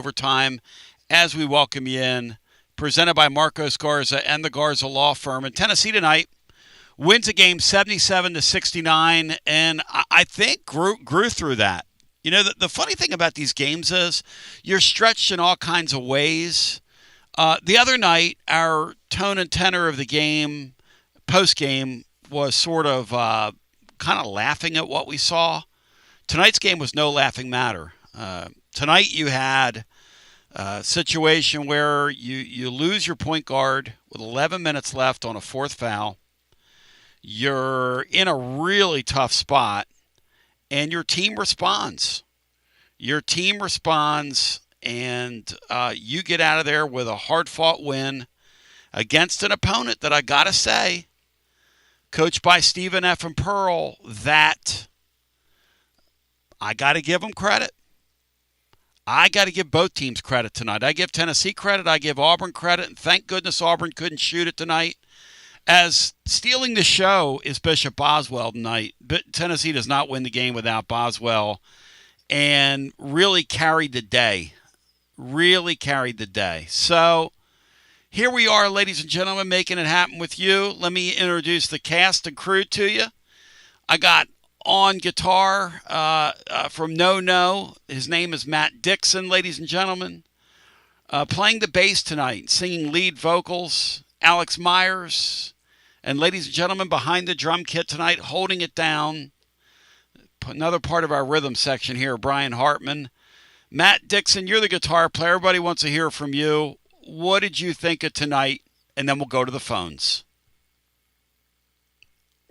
Overtime as we welcome you in. Presented by Marcos Garza and the Garza Law Firm. And Tennessee tonight wins a game 77-69, and I think grew through that. You know, the funny thing about these games is you're stretched in all kinds of ways. The other night, our tone and tenor of the game, post-game, was sort of kind of laughing at what we saw. Tonight's game was no laughing matter. Tonight you had a situation where you lose your point guard with 11 minutes left on a fourth foul. You're in a really tough spot, and your team responds. And you get out of there with a hard-fought win against an opponent that I got to say, coached by Stephen F. and Pearl, that I got to give them credit. I got to give both teams credit tonight. I give Tennessee credit. I give Auburn credit. And thank goodness Auburn couldn't shoot it tonight. As stealing the show is Bishop Boswell tonight. But Tennessee does not win the game without Boswell. And really carried the day. So here we are, ladies and gentlemen, making it happen with you. Let me introduce the cast and crew to you. I got on guitar from No. His name is Matt Dixon, ladies and gentlemen. Playing the bass tonight, singing lead vocals, Alex Myers. And ladies and gentlemen, behind the drum kit tonight, holding it down, another part of our rhythm section here, Brian Hartman. Matt Dixon, you're the guitar player. Everybody wants to hear from you. What did you think of tonight? And then we'll go to the phones.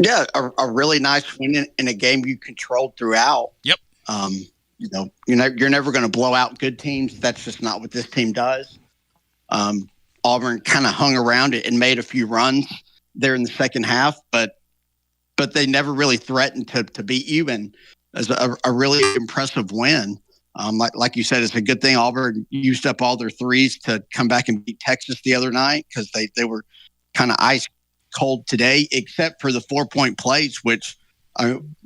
Yeah, a really nice win in a game you controlled throughout. Yep. You're never going to blow out good teams. That's just not what this team does. Auburn kind of hung around it and made a few runs there in the second half, but they never really threatened to beat you. And as a really impressive win. Like you said, it's a good thing Auburn used up all their threes to come back and beat Texas the other night because they were kind of ice cold today, except for the 4-point plays, which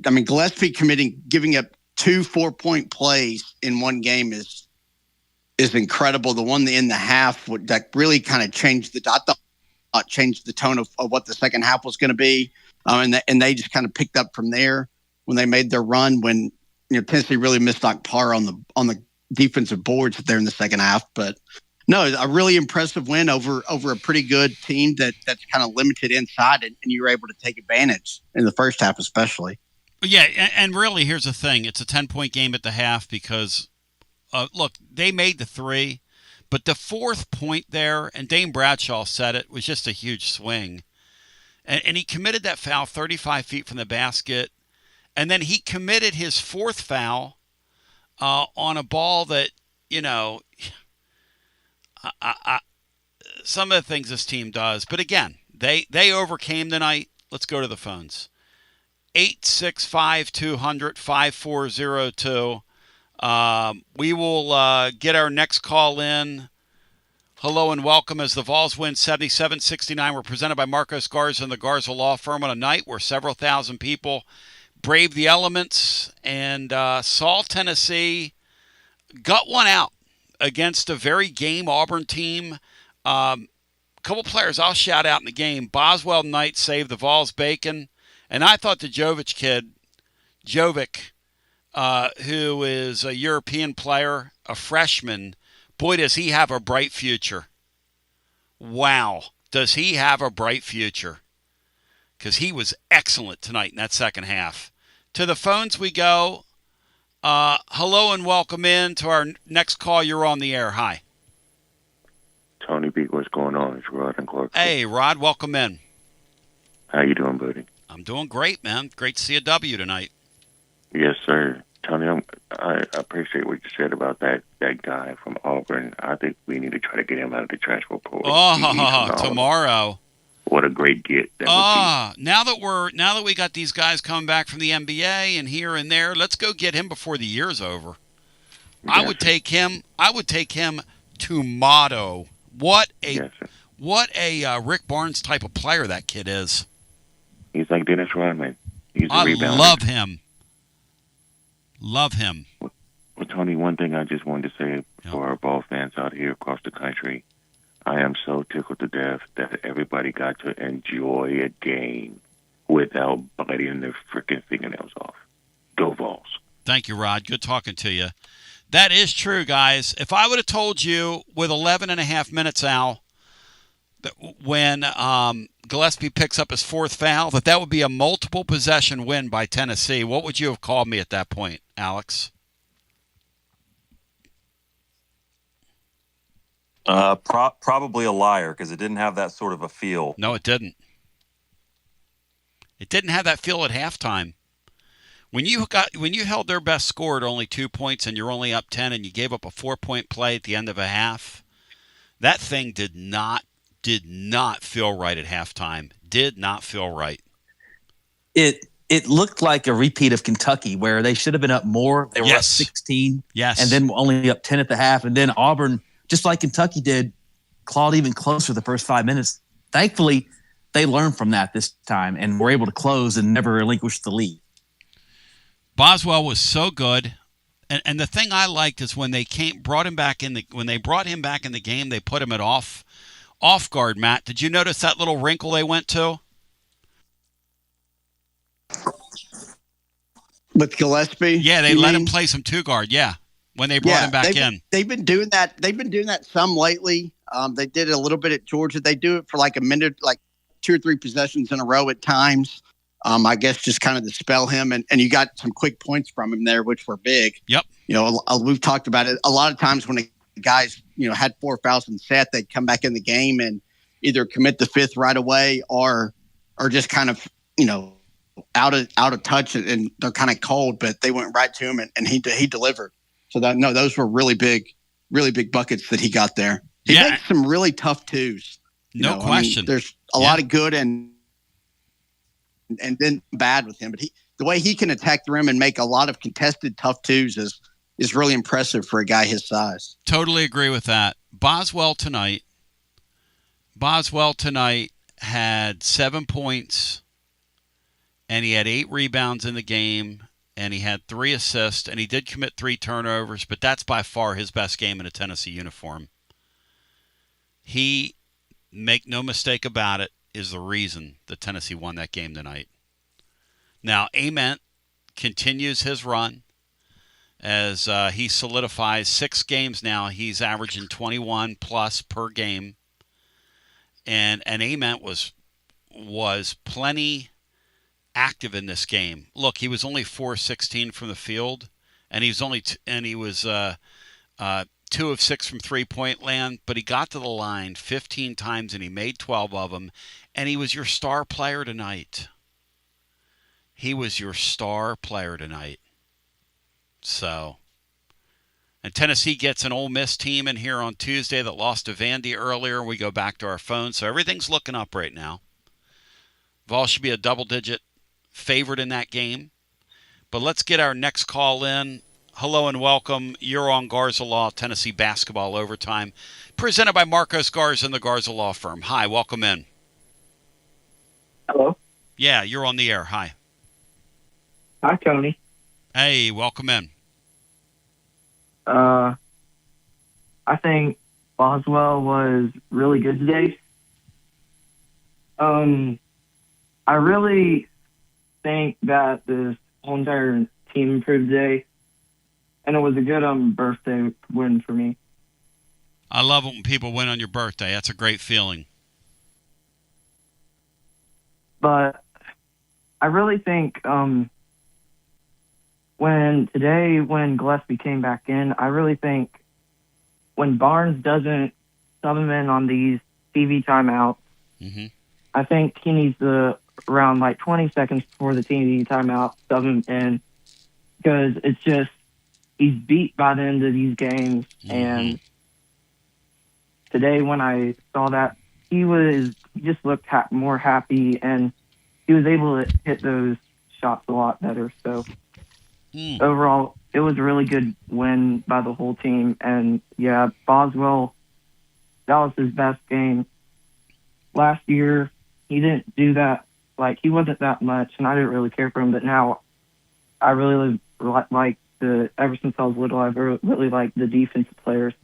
Gillespie giving up 2 4-point plays in one game is incredible. The one in the half that really kind of changed changed the tone of what the second half was going to be, and they just kind of picked up from there when they made their run. When Tennessee really missed par on the defensive boards there in the second half, but. No, a really impressive win over a pretty good team that's kind of limited inside, and you were able to take advantage in the first half especially. Yeah, and really, here's the thing. It's a 10-point game at the half because, look, they made the 3, but the fourth point there, and Dane Bradshaw said it, was just a huge swing. And he committed that foul 35 feet from the basket, and then he committed his fourth foul on a ball that, some of the things this team does. But again, they overcame tonight. Let's go to the phones. 865-200-5402. We will get our next call in. Hello and welcome as the Vols win 77-69. We're presented by Marcos Garza and the Garza Law Firm on a night where several thousand people braved the elements and saw Tennessee gut one out against a very game Auburn team. Couple players I'll shout out in the game. Boswell Knight saved the Vols bacon. And I thought the Jovic kid, who is a European player, a freshman, boy, does he have a bright future. Wow, does he have a bright future. Because he was excellent tonight in that second half. To the phones we go. Hello and welcome in to our next call. You're on the air. Hi. Tony B, what's going on? It's Rod and Clark. Hey, Rod, welcome in. How you doing, buddy? I'm doing great, man. Great to see a W tonight. Yes, sir. Tony, I appreciate what you said about that guy from Auburn. I think we need to try to get him out of the transfer portal. Tomorrow. What a great get that would be. Now that we got these guys coming back from the NBA and here and there, let's go get him before the year's over. Yes, I would take him tomorrow. What a Rick Barnes type of player that kid is. He's like Dennis Rodman. He's a rebounder. Love him. Well, Tony, one thing I just wanted to say for our ball fans out here across the country, I am so tickled to death that everybody got to enjoy a game without biting their freaking fingernails off. Go Vols. Thank you, Rod. Good talking to you. That is true, guys. If I would have told you with 11 and a half minutes, Al, that when Gillespie picks up his fourth foul, that would be a multiple possession win by Tennessee, what would you have called me at that point, Alex? Probably a liar, because it didn't have that sort of a feel. No, it didn't. It didn't have that feel at halftime. When you held their best score at only 2 points and you're only up 10 and you gave up a 4-point play at the end of a half, that thing did not feel right at halftime. Did not feel right. It looked like a repeat of Kentucky, where they should have been up more. They were up 16, and then only up 10 at the half, and then Auburn, just like Kentucky did, clawed even closer the first 5 minutes. Thankfully, they learned from that this time and were able to close and never relinquish the lead. Boswell was so good, and the thing I liked is when they brought him back in the game, they put him at off guard. Matt, did you notice that little wrinkle they went to with Gillespie? Yeah, they let him play some 2 guard. Yeah, when they brought him back in, they've been doing that. They've been doing that some lately. They did it a little bit at Georgia. They do it for like a minute, like 2 or 3 possessions in a row at times. I guess just kind of to spell him, and you got some quick points from him there, which were big. Yep. We've talked about it a lot of times when the guys, had 4 fouls in set, they'd come back in the game and either commit the 5th right away or just kind of, out of touch, and they're kind of cold, but they went right to him and he delivered. So those were really big buckets that he got there. He makes some really tough twos. No question. There's a lot of good and then bad with him, but the way he can attack the rim and make a lot of contested tough twos is really impressive for a guy his size. Totally agree with that. Boswell tonight had 7 points, and he had 8 rebounds in the game, and he had 3 assists, and he did commit 3 turnovers, but that's by far his best game in a Tennessee uniform. He, make no mistake about it, is the reason that Tennessee won that game tonight. Now, Ament continues his run as he solidifies 6 games now. He's averaging 21 plus per game. And Ament was plenty active in this game. Look, he was only 4-16 from the field, and he was 2 of 6 from 3-point land, but he got to the line 15 times and he made 12 of them, and he was your star player tonight. So, and Tennessee gets an Ole Miss team in here on Tuesday that lost to Vandy earlier. We go back to our phone, so everything's looking up right now. Vol should be a double-digit favorite in that game. But let's get our next call in. Hello and welcome. You're on Garza Law, Tennessee Basketball Overtime, presented by Marcos Garza and the Garza Law Firm. Hi, welcome in. Hello? Yeah, you're on the air. Hi. Hi, Tony. Hey, welcome in. I think Boswell was really good today. I really think that this whole entire team improved today, and it was a good birthday win for me. I love it when people win on your birthday. That's a great feeling. But I really think when Gillespie came back in, I really think when Barnes doesn't sub him in on these TV timeouts, I think he needs to, around like 20 seconds before the TV timeout, sub him in, because it's just, he's beat by the end of these games. And today when I saw that, he just looked more happy, and he was able to hit those shots a lot better. So overall, it was a really good win by the whole team. And yeah, Boswell, that was his best game. Last year, he didn't do that. Like, he wasn't that much, and I didn't really care for him. But now, I really like ever since I was little, I've really liked the defensive players.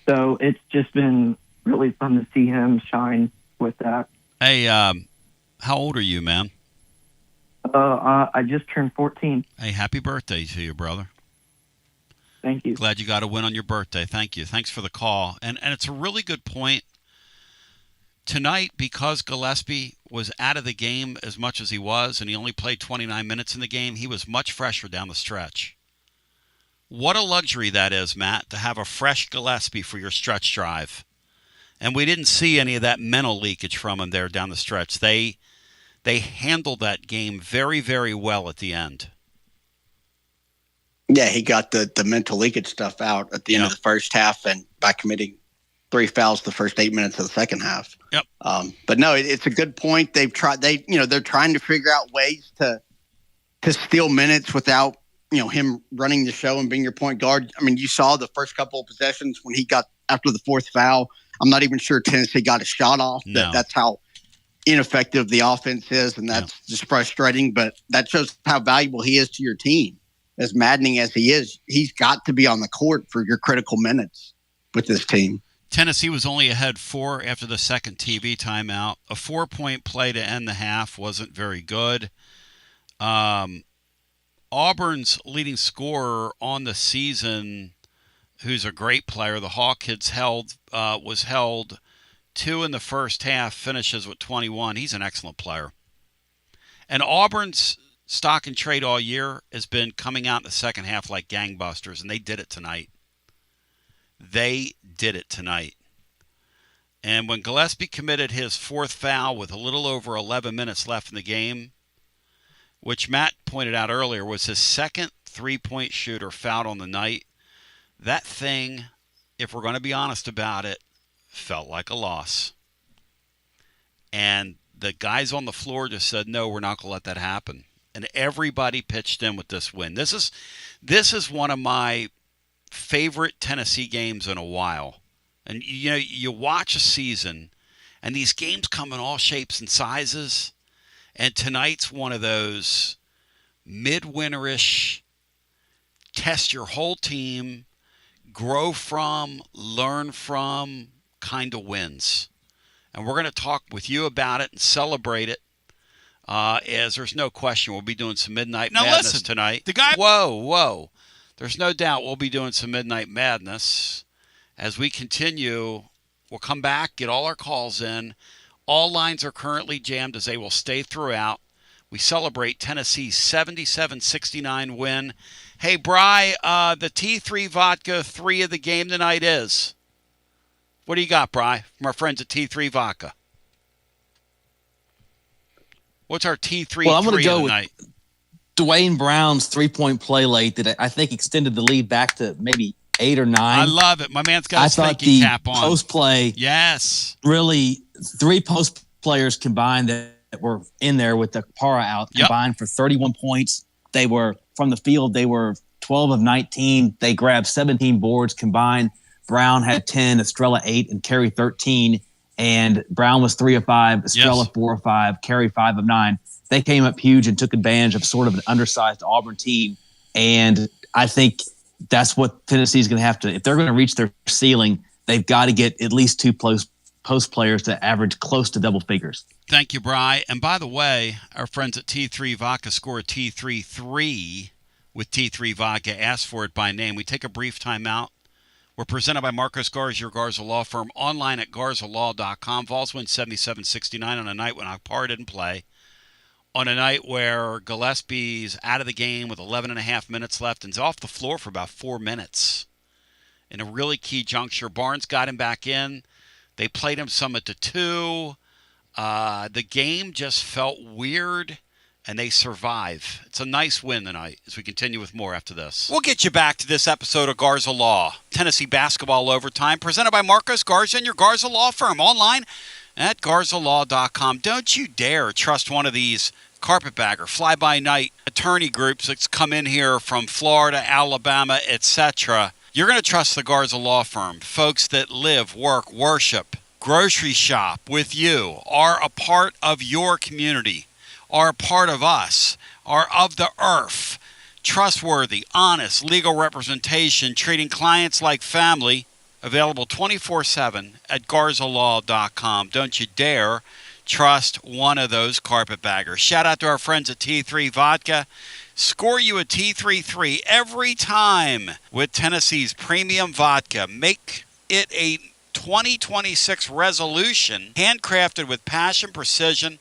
So it's just been really fun to see him shine with that. Hey, how old are you, man? I just turned 14. Hey, happy birthday to you, brother. Thank you. Glad you got a win on your birthday. Thank you. Thanks for the call. And it's a really good point. Tonight, because Gillespie was out of the game as much as he was, and he only played 29 minutes in the game, he was much fresher down the stretch. What a luxury that is, Matt, to have a fresh Gillespie for your stretch drive. And we didn't see any of that mental leakage from him there down the stretch. They handled that game very, very well at the end. Yeah, he got the mental leakage stuff out at the end of the first half, and by committing 3 fouls the first 8 minutes of the second half. Yep. But no, it's a good point. They're trying to figure out ways to steal minutes without, him running the show and being your point guard. I mean, you saw the first couple of possessions when he got after the 4th foul. I'm not even sure Tennessee got a shot off. No. That's how ineffective the offense is, and that's just frustrating. But that shows how valuable he is to your team. As maddening as he is, he's got to be on the court for your critical minutes with this team. Tennessee was only ahead 4 after the second TV timeout. A 4-point play to end the half wasn't very good. Auburn's leading scorer on the season, who's a great player, the Hawk kids was held 2 in the first half, finishes with 21. He's an excellent player. And Auburn's stock and trade all year has been coming out in the second half like gangbusters, and they did it tonight. And when Gillespie committed his 4th foul with a little over 11 minutes left in the game, which Matt pointed out earlier was his second 3-point shooter fouled on the night, that thing, if we're going to be honest about it, felt like a loss. And the guys on the floor just said, no, we're not going to let that happen. And everybody pitched in with this win. This is one of my favorite Tennessee games in a while. And you watch a season, and these games come in all shapes and sizes. And tonight's one of those midwinterish, test your whole team, grow from, learn from kind of wins. And we're going to talk with you about it and celebrate it. As there's no question we'll be doing some Midnight Madness tonight. Whoa. There's no doubt we'll be doing some Midnight Madness. As we continue, we'll come back, get all our calls in. All lines are currently jammed as they will stay throughout. We celebrate Tennessee's 77-69 win. Hey, Bri, the T3 Vodka 3 of the game tonight is. What do you got, Bri, from our friends at T3 Vodka? What's our T3 Well, I'm going to go tonight? With Dwayne Brown's 3-point play late that I think extended the lead back to maybe 8 or 9. I love it. My man's got his thinking cap on. Post play, yes, really 3 post players combined that were in there with the para out combined for 31 points. They were from the field. They were 12 of 19. They grabbed 17 boards combined. Brown had 10, Estrella 8, and Carey 13. And Brown was 3 of 5, Estrella 4 of 5, Carey 5 of 9. They came up huge and took advantage of sort of an undersized Auburn team. And I think that's what Tennessee's going to have to – if they're going to reach their ceiling, they've got to get at least 2 post players to average close to double figures. Thank you, Bri. And by the way, our friends at T3 Vodka score a T3-3 with T3 Vodka. Ask for it by name. We take a brief timeout. We're presented by Marcos Garza, your Garza Law Firm, online at garzalaw.com. Vols win 77-69 on a night when Akpar didn't play, on a night where Gillespie's out of the game with 11 and a half minutes left and is off the floor for about 4 minutes. In a really key juncture, Barnes got him back in. They played him some at the 2. The game just felt weird, and they survive. It's a nice win tonight as we continue with more after this. We'll get you back to this episode of Garza Law. Tennessee basketball overtime, presented by Marcos Garza and your Garza Law Firm, online at garzalaw.com. Don't you dare trust one of these carpetbagger, fly-by-night attorney groups that's come in here from Florida, Alabama, etc. You're going to trust the Garza Law Firm, folks that live, work, worship, grocery shop with you, are a part of your community, are a part of us, are of the earth. Trustworthy, honest legal representation, treating clients like family. Available 24/7 at garzalaw.com. Don't you dare trust one of those carpetbaggers. Shout out to our friends at T3 Vodka. Score you a T33 every time with Tennessee's premium vodka. Make it a 2026 resolution, handcrafted with passion, precision,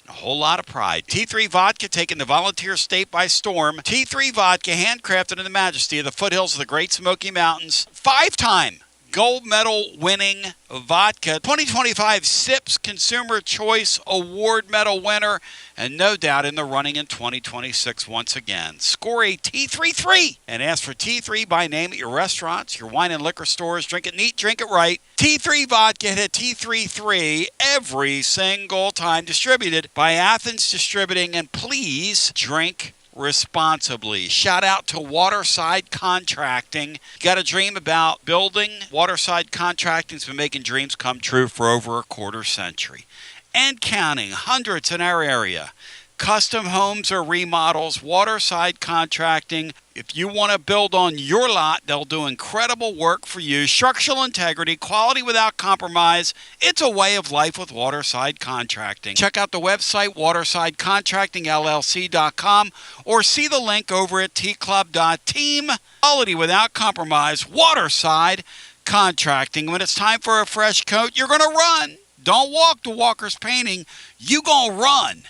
and a whole lot of pride. T3 Vodka, taking the volunteer state by storm. T3 Vodka, handcrafted in the majesty of the foothills of the Great Smoky Mountains. 5-time gold medal winning vodka, 2025 SIPS Consumer Choice Award medal winner, and no doubt in the running in 2026 once again. Score a T33 and ask for T3 by name at your restaurants, your wine and liquor stores. Drink it neat, drink it right. T3 Vodka, hit T33 every single time. Distributed by Athens Distributing, and please drink responsibly. Shout out to Waterside Contracting. Got a dream about building? Waterside Contracting's been making dreams come true for over a quarter century and counting. Hundreds in our area. Custom homes or remodels, Waterside Contracting. If you want to build on your lot, they'll do incredible work for you. Structural integrity, quality without compromise. It's a way of life with Waterside Contracting. Check out the website, watersidecontractingllc.com, or see the link over at tclub.team. Quality without compromise, Waterside Contracting. When it's time for a fresh coat, you're going to run. Don't walk to Walker's Painting. You going to run.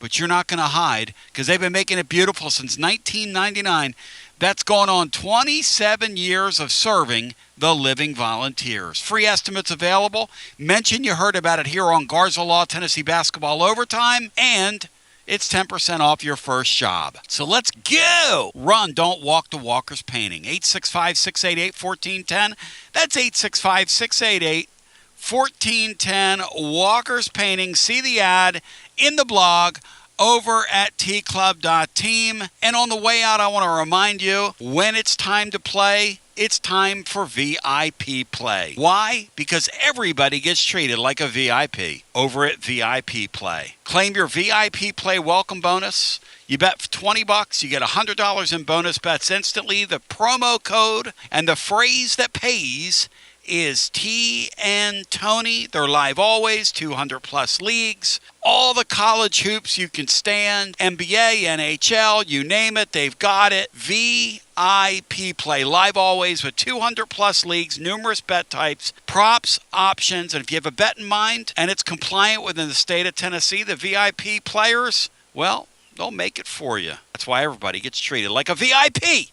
But you're not going to hide, because they've been making it beautiful since 1999. That's going on 27 years of serving the living volunteers. Free estimates available. Mention you heard about it here on Garza Law Tennessee Basketball Overtime, and it's 10% off your first job. So let's go. Run, don't walk to Walker's Painting. 865-688-1410. That's 865-688-1410. Walker's Painting. See the ad in the blog over at tclub.team. And on the way out, I want to remind you, when it's time to play, it's time for VIP play. Why? Because everybody gets treated like a VIP over at VIP play. Claim your VIP play welcome bonus. You bet for $20, you get $100 in bonus bets instantly. The promo code and the phrase that pays is T and Tony. They're live always, 200+ leagues. All the college hoops you can stand, NBA, NHL, you name it, they've got it. VIP play, live always with 200+ leagues, numerous bet types, props, options, and if you have a bet in mind and it's compliant within the state of Tennessee, the VIP players, well, they'll make it for you. That's why everybody gets treated like a VIP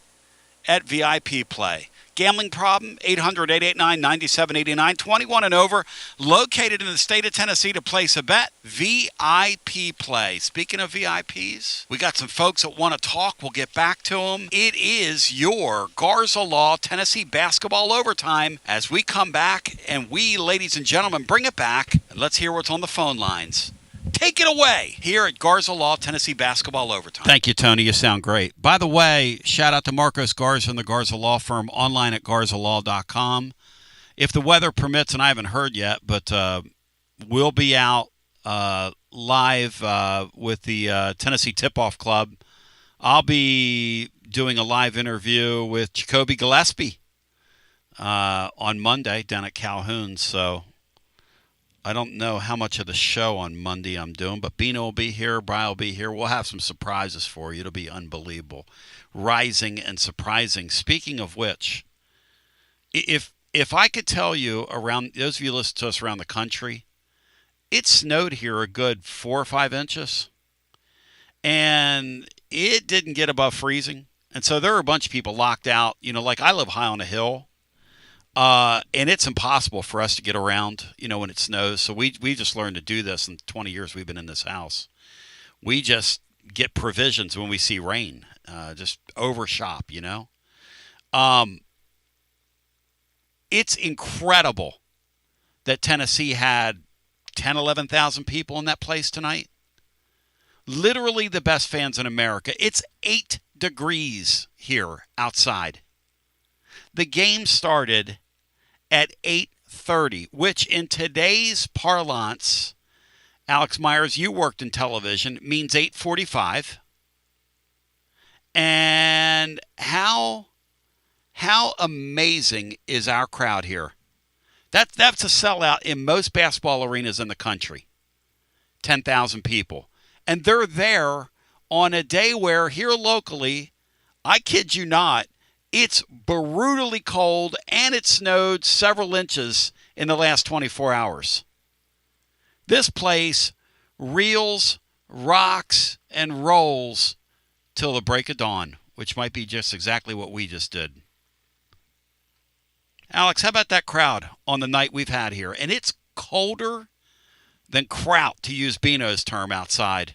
at VIP play. Gambling problem, 800-889-9789, 21 and over, located in the state of Tennessee to place a bet, VIP play. Speaking of VIPs, we got some folks that want to talk. We'll get back to them. It is your Garza Law Tennessee Basketball Overtime as we come back, and we, ladies and gentlemen, bring it back, and let's hear what's on the phone lines. Take it away here at Garza Law Tennessee Basketball Overtime. Thank you, Tony. You sound great. By the way, shout out to Marcos Garza and the Garza Law Firm, online at garzalaw.com. If the weather permits, and I haven't heard yet, but we'll be out live with the Tennessee Tip-Off Club. I'll be doing a live interview with Jacoby Gillespie on Monday down at Calhoun, so I don't know how much of the show on Monday I'm doing, but Bino will be here, Brian will be here. We'll have some surprises for you. It'll be unbelievable. Rising and surprising. Speaking of which, if I could tell you, around those of you listen to us around the country, it snowed here a good 4 or 5 inches, and it didn't get above freezing. And so there are a bunch of people locked out. You know, like I live high on a hill. And it's impossible for us to get around, you know, when it snows. So we just learned to do this in 20 years we've been in this house. We just get provisions when we see rain, just overshop, you know. It's incredible that Tennessee had 10, 11,000 people in that place tonight. Literally the best fans in America. It's 8 degrees here outside. The game started at 8:30, which in today's parlance, Alex Myers, you worked in television, means 8:45. And how amazing is our crowd here? That's a sellout in most basketball arenas in the country. 10,000 people. And they're there on a day where here locally, I kid you not, it's brutally cold and it snowed several inches in the last 24 hours. This place reels, rocks, and rolls till the break of dawn, which might be just exactly what we just did. Alex, how about that crowd on the night we've had here? And it's colder than kraut, to use Bino's term, outside.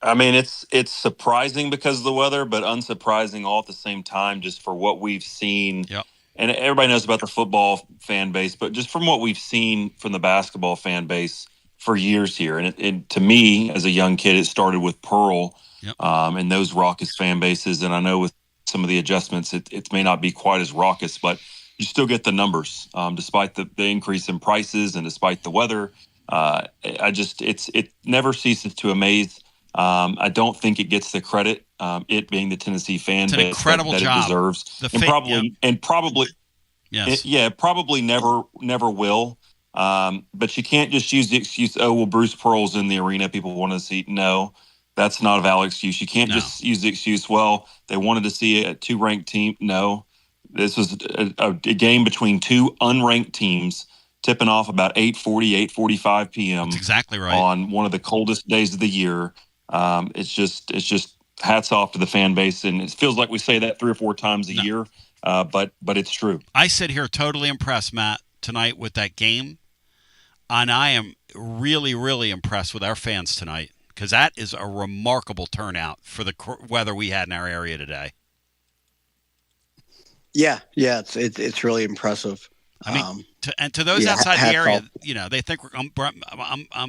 I mean, it's surprising because of the weather, but unsurprising all at the same time, just for what we've seen. Yep. And everybody knows about the football fan base, but just from what we've seen from the basketball fan base for years here. And it to me, as a young kid, it started with Pearl, yep, and those raucous fan bases. And I know with some of the adjustments, it may not be quite as raucous, but you still get the numbers, despite the increase in prices and despite the weather. It never ceases to amaze. I don't think it gets the credit, it being the Tennessee fan base that it deserves, and probably, yes, probably never will. But you can't just use the excuse, oh, well, Bruce Pearl's in the arena, people want to see. No, that's not a valid excuse. You can't just use the excuse, well, they wanted to see a 2-ranked team. No, this was a game between two unranked teams tipping off about 8:45 p.m. That's exactly right. On one of the coldest days of the year. It's just hats off to the fan base, and it feels like we say that 3 or 4 times a year, but it's true. I sit here totally impressed, Matt, tonight with that game, and I am really, really impressed with our fans tonight, because that is a remarkable turnout for the weather we had in our area today. Yeah, it's really impressive. I mean, to those outside the area, they think I'm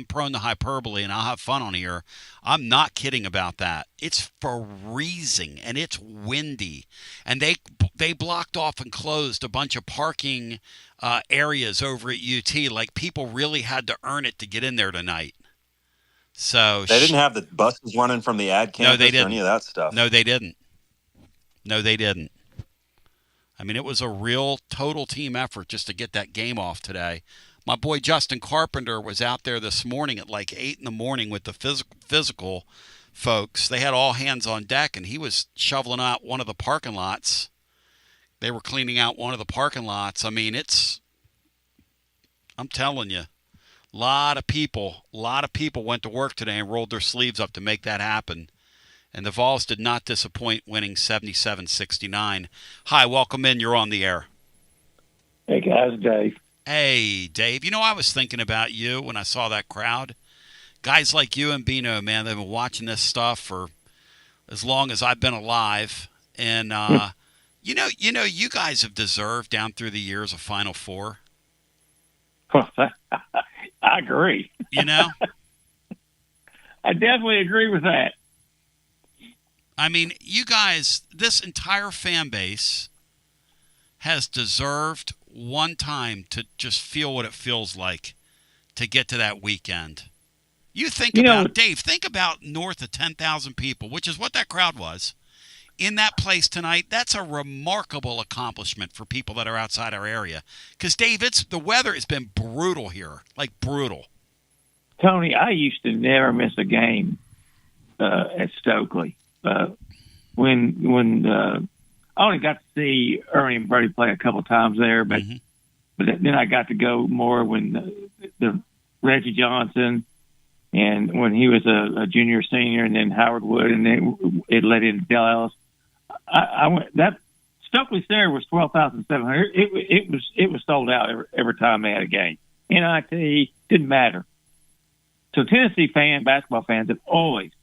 prone to hyperbole and I'll have fun on here. I'm not kidding about that. It's freezing and it's windy, and they blocked off and closed a bunch of parking areas over at UT. Like, people really had to earn it to get in there tonight. So they didn't have the buses running from the ad campus or any of that stuff. No, they didn't. I mean, it was a real total team effort just to get that game off today. My boy Justin Carpenter was out there this morning at like 8 in the morning with the physical folks. They had all hands on deck, and he was shoveling out one of the parking lots. They were cleaning out one of the parking lots. I mean, I'm telling you, a lot of people went to work today and rolled their sleeves up to make that happen. And the Vols did not disappoint, winning 77-69. Hi, welcome in. You're on the air. Hey, guys, Dave. Hey, Dave. I was thinking about you when I saw that crowd. Guys like you and Bino, man, they've been watching this stuff for as long as I've been alive. And, you guys have deserved down through the years a Final Four. I agree. I definitely agree with that. I mean, you guys, this entire fan base has deserved one time to just feel what it feels like to get to that weekend. You think Dave, think about north of 10,000 people, which is what that crowd was, in that place tonight. That's a remarkable accomplishment for people that are outside our area. Because, Dave, the weather has been brutal here, like brutal. Tony, I used to never miss a game at Stokely. When I only got to see Ernie and Brody play a couple times there, but then I got to go more when the Reggie Johnson, and when he was a junior, senior, and then Howard Wood, and then it led into Dale Ellis. I went that Stokely Center was 12,700. It was sold out every time they had a game. NIT didn't matter. So Tennessee basketball fans have always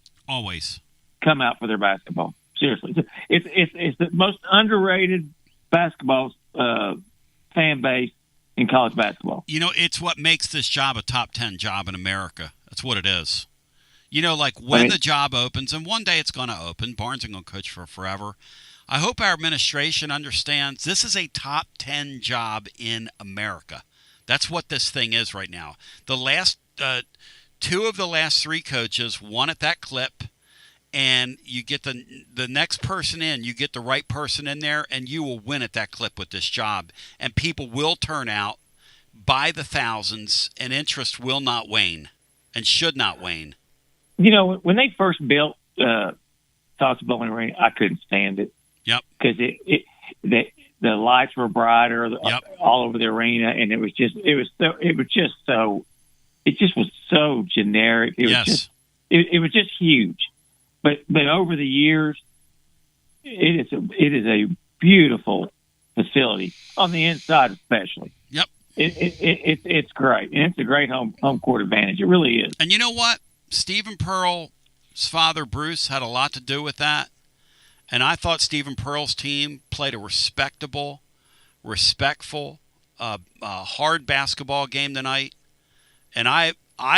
come out for their basketball. Seriously, it's the most underrated basketball fan base in college basketball. It's what makes this job a top 10 job in America. That's what it is. Like when the job opens, and one day it's going to open. Barnes ain't going to coach for forever. I hope our administration understands this is a top 10 job in America. That's what this thing is right now. The last 2 of the last 3 coaches won at that clip. and you get the next person in, you get the right person in there, and you will win at that clip with this job. And people will turn out by the thousands, and interest will not wane and should not wane. You know, when they first built Tulsa Bowling Arena, I couldn't stand it. Yep. Because the lights were brighter all over the arena, and it just was so generic. It was just huge. But over the years, it is a beautiful facility on the inside, especially. Yep. It's great, and it's a great home court advantage. It really is. And you know what? Stephen Pearl's father, Bruce, had a lot to do with that. And I thought Stephen Pearl's team played a respectful, hard basketball game tonight. And I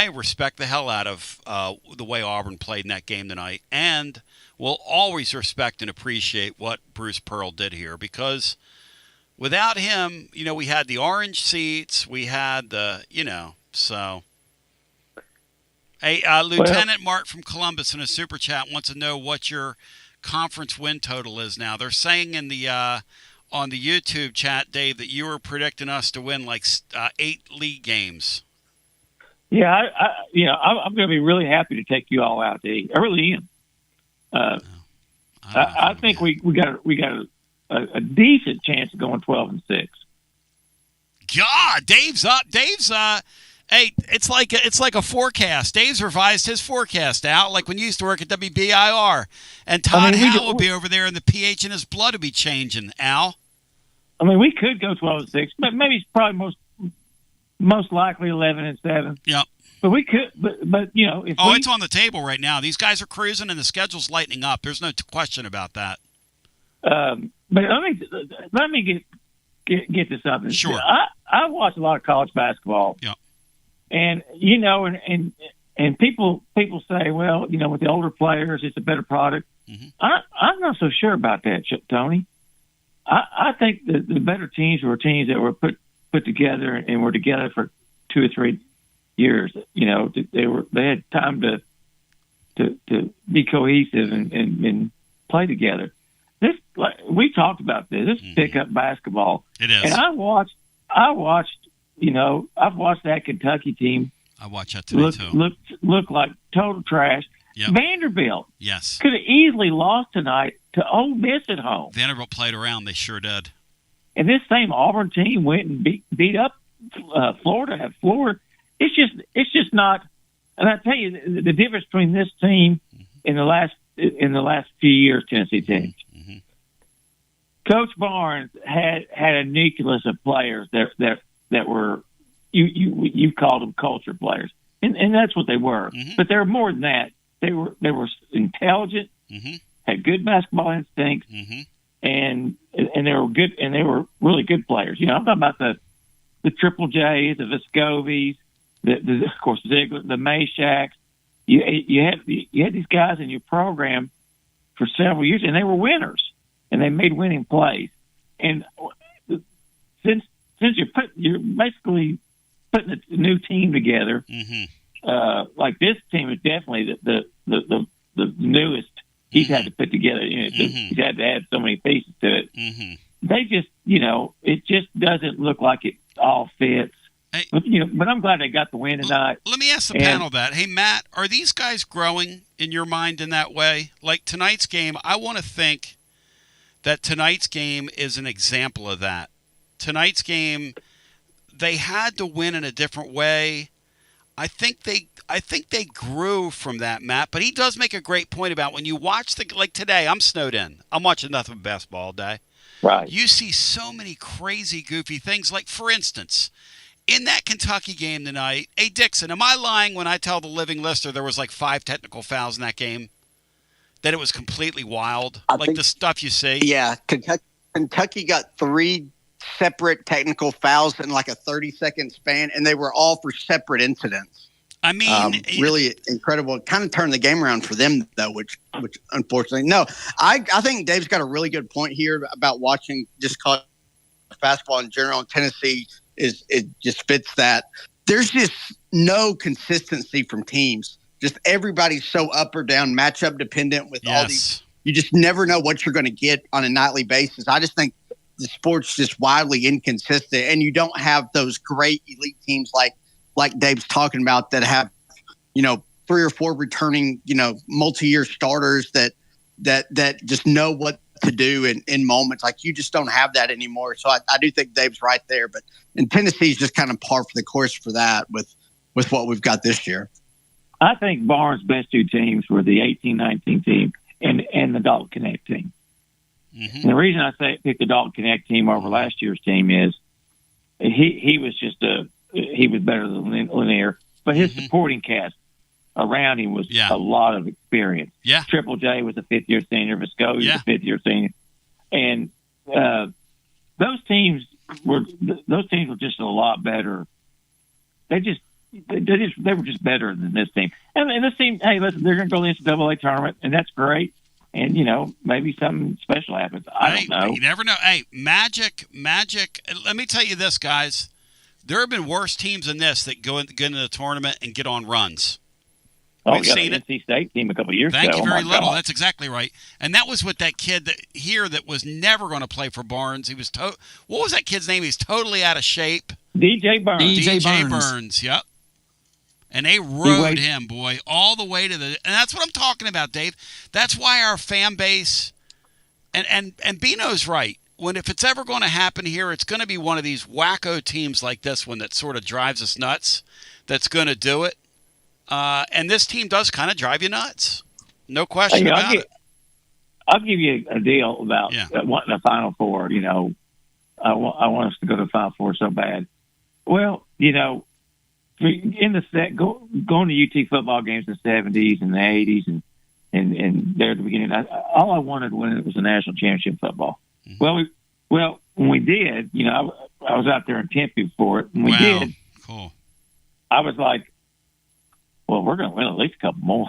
respect the hell out of the way Auburn played in that game tonight, and will always respect and appreciate what Bruce Pearl did here, because without him, you know, we had the orange seats, we had the, you know, so. Hey, Lieutenant Mark from Columbus in a super chat wants to know what your conference win total is now. They're saying in the on the YouTube chat, Dave, that you were predicting us to win like 8 league games. Yeah, I'm going to be really happy to take you all out to eat. I really am. I think we got a decent chance of going 12-6. God, Dave's up. Hey, it's like a forecast. Dave's revised his forecast out, like when you used to work at WBIR. And Todd Howell will be over there, and the pH in his blood will be changing. Al, I mean, we could go 12-6, but maybe it's probably most likely 11-7. Yep. But we could, but you know, it's on the table right now. These guys are cruising, and the schedule's lightening up. There's no question about that. But let me get this up. Sure. I watch a lot of college basketball. Yeah. And you know, and people say, well, you know, with the older players, it's a better product. Mm-hmm. I'm not so sure about that, Tony. I think the better teams were teams that were put together and were together for 2 or 3 years. You know, they had time to be cohesive and play together. This, like, we talked about this. This is pickup basketball. It is. And I watched. You know, I've watched that Kentucky team. I watched that today too. Look like total trash. Yep. Vanderbilt. Yes. Could have easily lost tonight to Ole Miss at home. Vanderbilt played around. They sure did. And this same Auburn team went and beat up Florida at Florida. It's just not. And I tell you, the difference between this team in the last few years, Tennessee teams. Mm-hmm. Coach Barnes had a nucleus of players that were you called them culture players, and that's what they were. Mm-hmm. But they were more than that. They were intelligent, had good basketball instincts, and they were good, and they were really good players. You know, I'm talking about the Triple J's, the Vescovis, of course Ziegler, the Mayshacks. You had these guys in your program for several years, and they were winners, and they made winning plays. And since you're basically putting a new team together, like this team is definitely the newest he's had to put together. You know, he's had to add so many pieces to it. They just, you know, it just doesn't look like it all fits. Hey, but I'm glad they got the win tonight. Let me ask the panel that. Hey, Matt, are these guys growing in your mind in that way? Like tonight's game, I want to think that tonight's game is an example of that. Tonight's game, they had to win in a different way. I think they grew from that, Matt. But he does make a great point about when you watch like today. I'm snowed in. I'm watching nothing but basketball all day. Right. You see so many crazy, goofy things. Like for instance, in that Kentucky game tonight, hey Dixon, am I lying when I tell the living listener there was like 5 technical fouls in that game? That it was completely wild, the stuff you see. Yeah, Kentucky got 3 separate technical fouls in like a 30-second span, and they were all for separate incidents. I mean, really incredible. It kind of turned the game around for them, though, which unfortunately, no. I think Dave's got a really good point here about watching just college basketball in general. And Tennessee it just fits that. There's just no consistency from teams. just everybody's so up or down, matchup dependent with all these. You just never know what you're going to get on a nightly basis. I just think the sport's just wildly inconsistent, and you don't have those great elite teams like Dave's talking about that have, 3 or 4 returning, multi-year starters that just know what to do in moments. Like, you just don't have that anymore. So I do think Dave's right there, and Tennessee's just kind of par for the course for that with what we've got this year. I think Barnes' best 2 teams were the 18-19 team and the Dalton Connect team. Mm-hmm. And the reason I say pick the Dalton Connect team over last year's team is he was just he was better than Lanier, but his supporting cast around him was a lot of experience. Yeah. Triple J was a 5th-year senior. Viscovi was a 5th-year senior. And those teams were just a lot better. They were just better than this team. And this team, hey, listen, they're going to go to the NCAA tournament, and that's great. And, maybe something special happens. I don't know. You never know. Hey, Magic. Let me tell you this, guys. There have been worse teams than this that go into the tournament and get on runs. We've seen the NC State team a couple of years ago. Thank you very little. God. That's exactly right. And that was with that kid that was never going to play for Barnes. He was what was that kid's name? He's totally out of shape. DJ Burns. DJ Burns. Yep. And they rode him, boy, all the way to the – and that's what I'm talking about, Dave. That's why our fan base – and Bino's right. If it's ever going to happen here, it's going to be one of these wacko teams like this one that sort of drives us nuts that's going to do it. And this team does kind of drive you nuts. No question about it. I'll give you a deal about wanting the Final Four. I want us to go to the Final Four so bad. Well, in the going to UT football games in the 70s and the 80s and there at the beginning, all I wanted when it was a national championship football. Mm-hmm. Well, when we did, I was out there in Tempe for it. When we did, cool. I was like, well, we're going to win at least a couple more.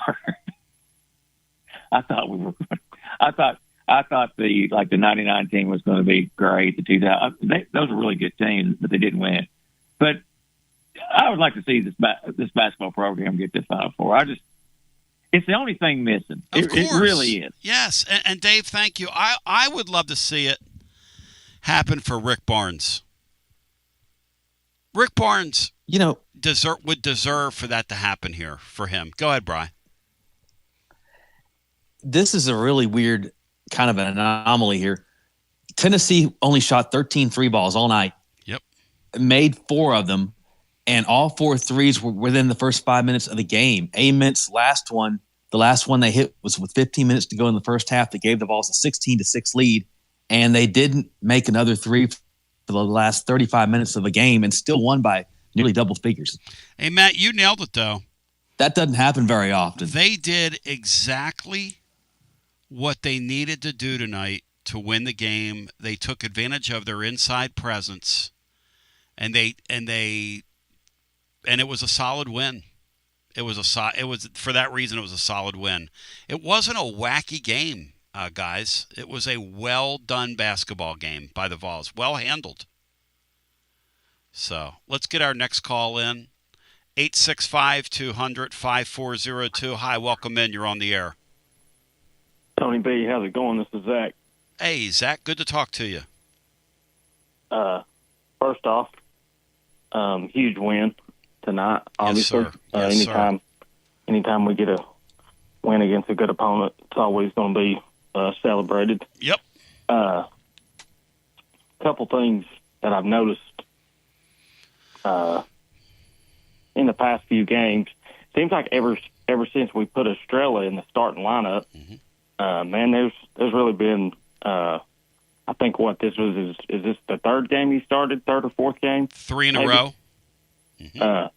I thought the 99 team was going to be great. The 2000, those were really good teams, but they didn't win. But I would like to see this basketball program get to Final Four. It's the only thing missing. It really is. Yes, and Dave, thank you. I would love to see it happen for Rick Barnes. Rick Barnes, would deserve for that to happen here for him. Go ahead, Bri. This is a really weird kind of an anomaly here. Tennessee only shot 13 3 balls all night. Yep. Made 4 of them. And all 4 threes were within the first 5 minutes of the game. Ament's the last one they hit was with 15 minutes to go in the first half. They gave the Vols a 16-6 lead, and they didn't make another 3 for the last 35 minutes of the game and still won by nearly double figures. Hey, Matt, you nailed it, though. That doesn't happen very often. They did exactly what they needed to do tonight to win the game. They took advantage of their inside presence, and it was a solid win. It was for that reason it was a solid win. It wasn't a wacky game, guys. It was a well done basketball game by the Vols, well handled. So let's get our next call in. 865-200-5402. Hi, welcome in. You're on the air. Tony B, how's it going? This is Zach. Hey, Zach. Good to talk to you. First off, huge win tonight, obviously. Yes, sir. Anytime we get a win against a good opponent, it's always going to be celebrated. Yep. Couple things that I've noticed in the past few games. Seems like ever since we put Estrella in the starting lineup, man, there's really been. I think what this was is this the third game he started, third or fourth game? 3 in a row. Mm-hmm.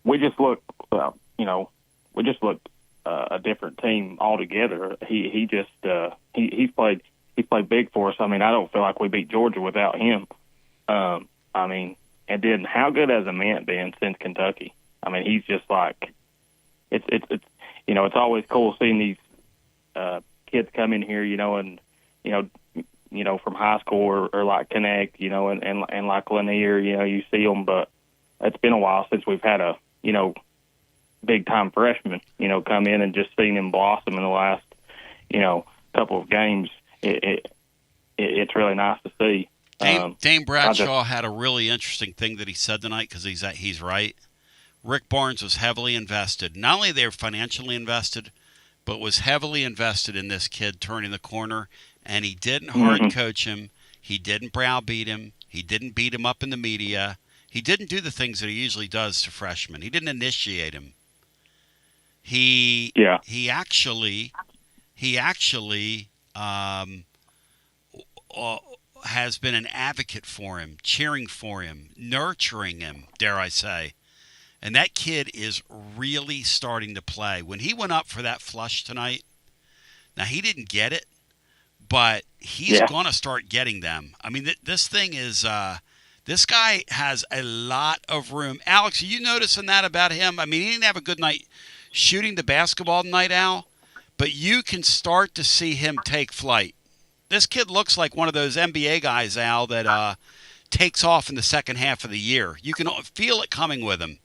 We just look, a different team altogether. He's played big for us. I mean, I don't feel like we beat Georgia without him. And then how good has Ament been since Kentucky? I mean, he's just like, it's always cool seeing these kids come in here, from high school or like Connect, and like Lanier, you see them, but it's been a while since we've had a, big time freshman, come in and just seeing him blossom in the last, couple of games. It's really nice to see. Dame Bradshaw had a really interesting thing that he said tonight because he's right. Rick Barnes was heavily invested. Not only they were financially invested, but was heavily invested in this kid turning the corner. And he didn't hard coach him. He didn't browbeat him. He didn't beat him up in the media. He didn't do the things that he usually does to freshmen. He didn't initiate him. He actually has been an advocate for him, cheering for him, nurturing him, dare I say. And that kid is really starting to play. When he went up for that flush tonight, now he didn't get it, but he's going to start getting them. I mean, this thing is this guy has a lot of room. Alex, are you noticing that about him? I mean, he didn't have a good night shooting the basketball tonight, Al, but you can start to see him take flight. This kid looks like one of those NBA guys, Al, that takes off in the second half of the year. You can feel it coming with him.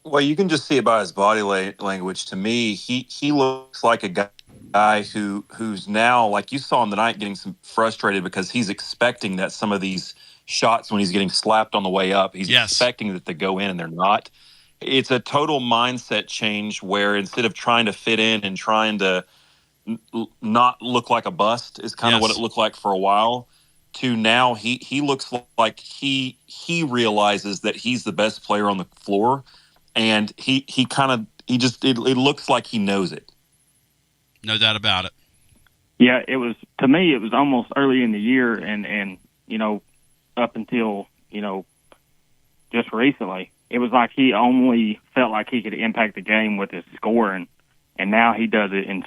Well, you can just see it by his body language. To me, he looks like a guy who's now, like you saw him tonight, getting some frustrated because he's expecting that some of these shots when he's getting slapped on the way up, he's expecting that they go in and they're not. It's a total mindset change where instead of trying to fit in and trying to not look like a bust is kind of what it looked like for a while, to now he looks like he realizes that he's the best player on the floor. And it looks like he knows it. No doubt about it. Yeah, to me, it was almost early in the year and up until, just recently, it was like he only felt like he could impact the game with his scoring. And now he does it in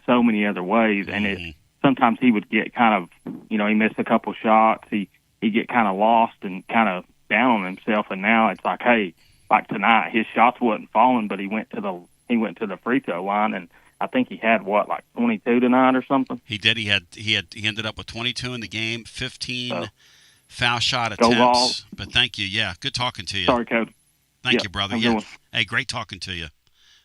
so many other ways. And sometimes he would get kind of, he missed a couple shots. He'd get kind of lost and kind of down on himself. And now it's like, hey, like tonight, his shots wasn't falling, but he went to the free throw line, and I think he had 22 tonight or something. He did. He ended up with 22 in the game, 15 foul shot attempts. Vols. But thank you. Yeah, good talking to you. Sorry, Coach. Thank you, brother. Yeah. Hey, great talking to you.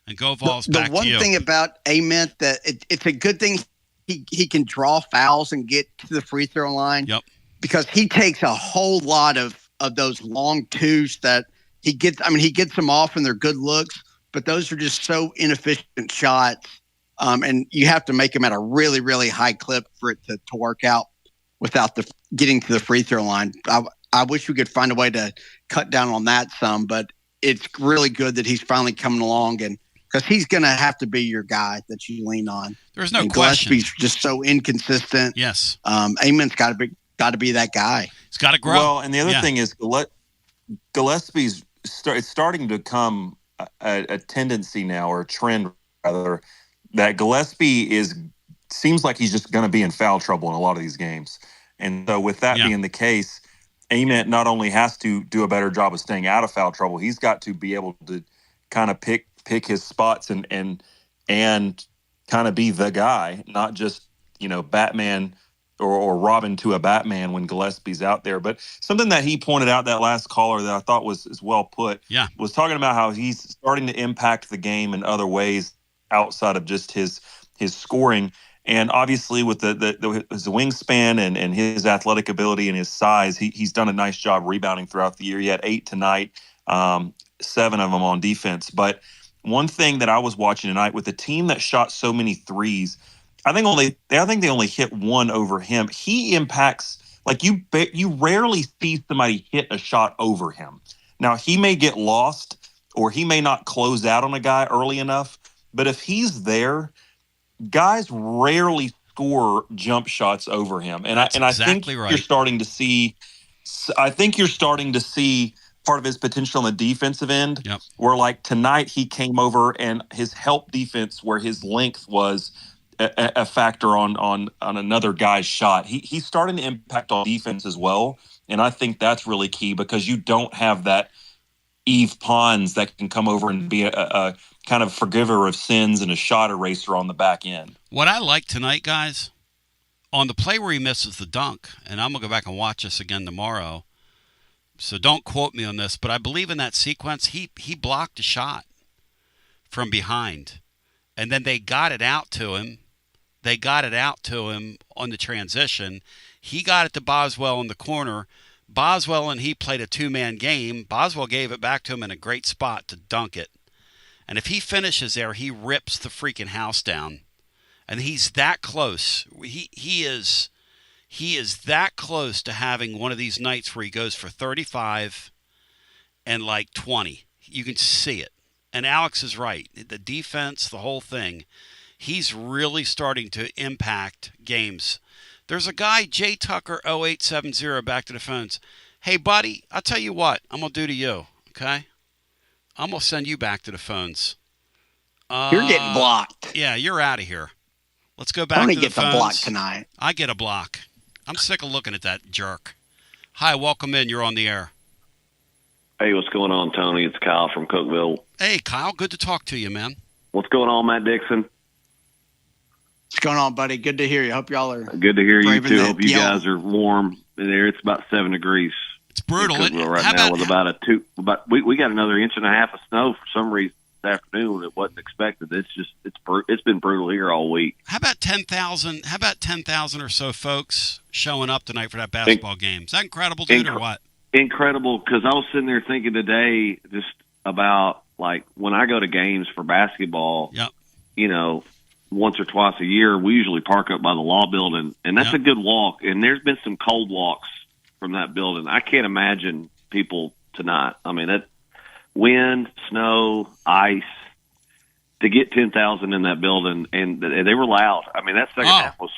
And go Vols. Back to you. The one thing about Ament that it's a good thing he can draw fouls and get to the free throw line. Yep. Because he takes a whole lot of those long twos that. He gets them off and they're good looks, but those are just so inefficient shots. And you have to make them at a really, really high clip for it to work out without getting to the free throw line. I wish we could find a way to cut down on that some, but it's really good that he's finally coming along, and because he's going to have to be your guy that you lean on. There's no question. Gillespie's just so inconsistent. Yes. Amon's got to be that guy. He's got to grow. Well, and the other thing is Gillespie's it's starting to become a tendency now, or a trend rather, that Gillespie seems like he's just going to be in foul trouble in a lot of these games. And so with that being the case, Ament not only has to do a better job of staying out of foul trouble, he's got to be able to kind of pick his spots and kind of be the guy, not just, Batman or Robin to a Batman when Gillespie's out there. But something that he pointed out, that last caller, that I thought was well put, was talking about how he's starting to impact the game in other ways outside of just his scoring. And obviously with his wingspan and his athletic ability and his size, he's done a nice job rebounding throughout the year. He had 8 tonight, 7 of them on defense. But one thing that I was watching tonight with the team that shot so many threes, I think they only hit 1 over him. He impacts, like you rarely see somebody hit a shot over him. Now he may get lost or he may not close out on a guy early enough, but if he's there, guys rarely score jump shots over him. And I think you're starting to see. I think you're starting to see part of his potential on the defensive end, where like tonight he came over and his help defense, where his length was a factor on another guy's shot. He's starting to impact on defense as well, and I think that's really key because you don't have that Eve Pons that can come over and be a kind of forgiver of sins and a shot eraser on the back end. What I like tonight, guys, on the play where he misses the dunk, and I'm going to go back and watch this again tomorrow, So don't quote me on this, but I believe in that sequence, he blocked a shot from behind. And then they got it out to him. They got it out to him on the transition. He got it to Boswell in the corner. Boswell and he played a two-man game. Boswell gave it back to him in a great spot to dunk it. And if he finishes there, he rips the freaking house down. And he's that close. He is that close to having one of these nights where he goes for 35 and like 20. You can see it. And Alex is right. The defense, the whole thing, he's really starting to impact games. There's a guy, J Tucker 0870, back to the phones. Hey, buddy, I'll tell you what I'm going to do to you, okay? I'm going to send you back to the phones. You're getting blocked. Yeah, you're out of here. Let's go back to the phones. Tony gets a block tonight. I get a block. I'm sick of looking at that jerk. Hi, welcome in. You're on the air. Hey, what's going on, Tony? It's Kyle from Cookeville. Hey, Kyle. Good to talk to you, man. What's going on, Matt Dixon? What's going on, buddy? Good to hear you. Hope y'all are good to hear you, too. Hope you guys are warm in there. It's about 7 degrees. It's brutal. Right now with about a 2. We got another inch and a half of snow for some reason this afternoon. It wasn't expected. It's been brutal here all week. How about 10,000? How about 10,000 or so folks showing up tonight for that basketball game? Is that incredible, dude, or what? Incredible, because I was sitting there thinking today just about, like, when I go to games for basketball, yep. Once or twice a year, we usually park up by the law building, and that's a good walk. And there's been some cold walks from that building. I can't imagine people tonight. I mean, that wind, snow, ice, to get 10,000 in that building, and they were loud. I mean, that second half was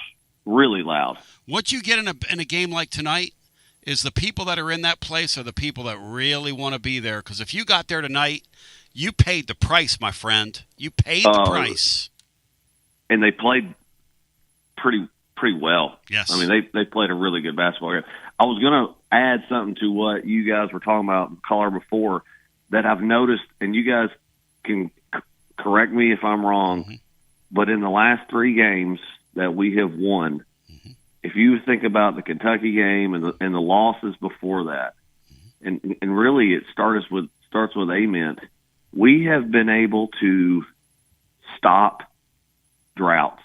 really loud. What you get in a game like tonight is the people that are in that place are the people that really want to be there. Because if you got there tonight, you paid the price, my friend. You paid the price. And they played pretty well. Yes. I mean, they played a really good basketball game. I was going to add something to what you guys were talking about in the caller before that I've noticed, and you guys can correct me if I'm wrong, but in the last 3 games that we have won, if you think about the Kentucky game and the losses before that, and really it starts with Ament, we have been able to stop droughts.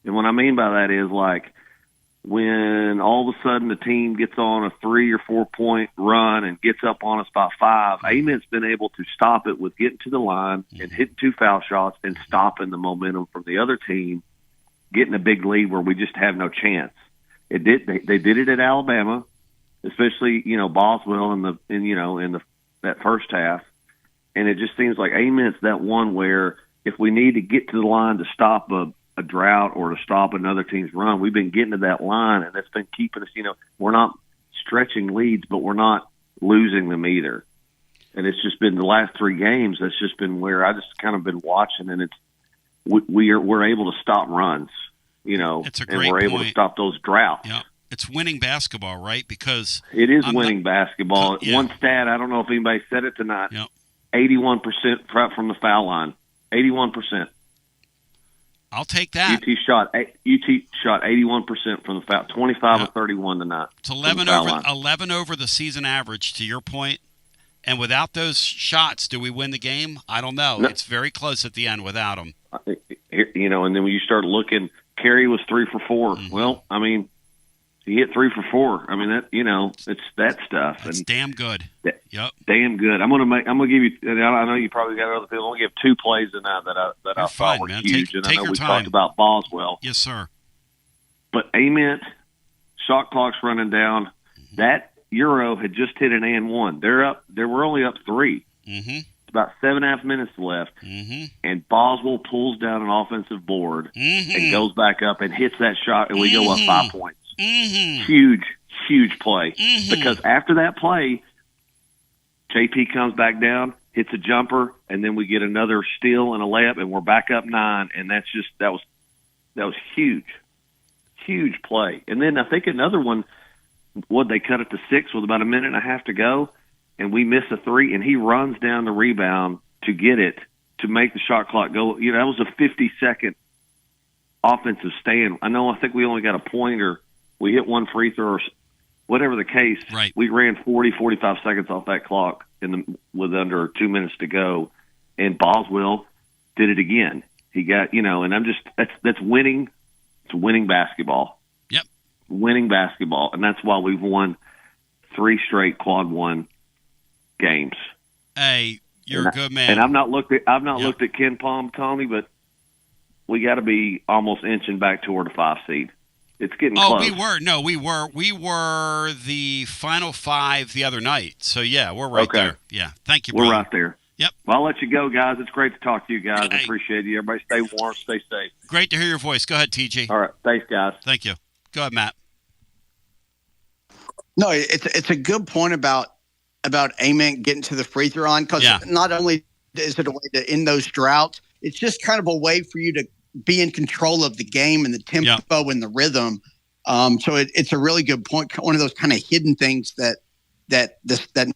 And what I mean by that is, like, when all of a sudden the team gets on a 3 or 4 point run and gets up on us by 5, Ament's been able to stop it with getting to the line and hitting 2 foul shots and stopping the momentum from the other team, getting a big lead where we just have no chance. They did it at Alabama, especially Boswell in that first half, and it just seems like Ament's that one where if we need to get to the line to stop a drought or to stop another team's run, we've been getting to that line, and that's been keeping us. We're not stretching leads, but we're not losing them either. And it's just been the last 3 games. That's just been where I just kind of been watching, and we're able to stop runs. It's a great and we're able point. to stop those droughts. Yeah, it's winning basketball, right? Because it is winning basketball. Yeah. One stat, I don't know if anybody said it tonight. Yep. 81% from the foul line. 81%. I'll take that. UT shot 81% from the foul. 25 of 31 tonight. It's 11 over the season average. To your point, and without those shots, do we win the game? I don't know. No. It's very close at the end without them. And then when you start looking, Kerry was 3 for 4. Well, I mean, he hit 3 for 4. I mean, that it's that stuff. That's damn good. Yep, damn good. I'm gonna give you. I know you probably got other people. I'm gonna give 2 plays tonight that I thought were huge. Take and I know your we time. Talked about Boswell. Yes, sir. But Ament, shot clock's running down. That Euro had just hit an and 1. They're up. They were only up 3. About 7.5 minutes left, and Boswell pulls down an offensive board and goes back up and hits that shot, and we go up 5 points. Huge play. Because after that play, JP comes back down, hits a jumper, and then we get another steal and a layup, and we're back up 9. And that was huge play. And then I think another one, they cut it to 6 with about a minute and a half to go. And we miss a 3, and he runs down the rebound to get it, to make the shot clock go. That was a 50-second offensive stand. I think we only got a point, or we hit 1 free throw, whatever the case, right. We ran 40, 45 seconds off that clock with under 2 minutes to go, and Boswell did it again. He got, and that's winning. It's winning basketball. Yep. Winning basketball, and that's why we've won 3 straight quad 1 games. Hey, you're a good man. And I've not looked at Ken Palm, Tommy, but we got to be almost inching back toward a 5 seed. It's getting close. We were the final 5 the other night. So yeah, we're right there. Yeah, thank you, brother. We're right there. Yep. Well, I'll let you go, guys. It's great to talk to you guys. I appreciate you. Everybody stay warm, stay safe. Great to hear your voice. Go ahead, TG. All right. Thanks, guys. Thank you. Go ahead, Matt. No, it's a good point about Ament getting to the free throw line, because not only is it a way to end those droughts, it's just kind of a way for you to be in control of the game and the tempo and the rhythm. So it's a really good point. One of those kind of hidden things that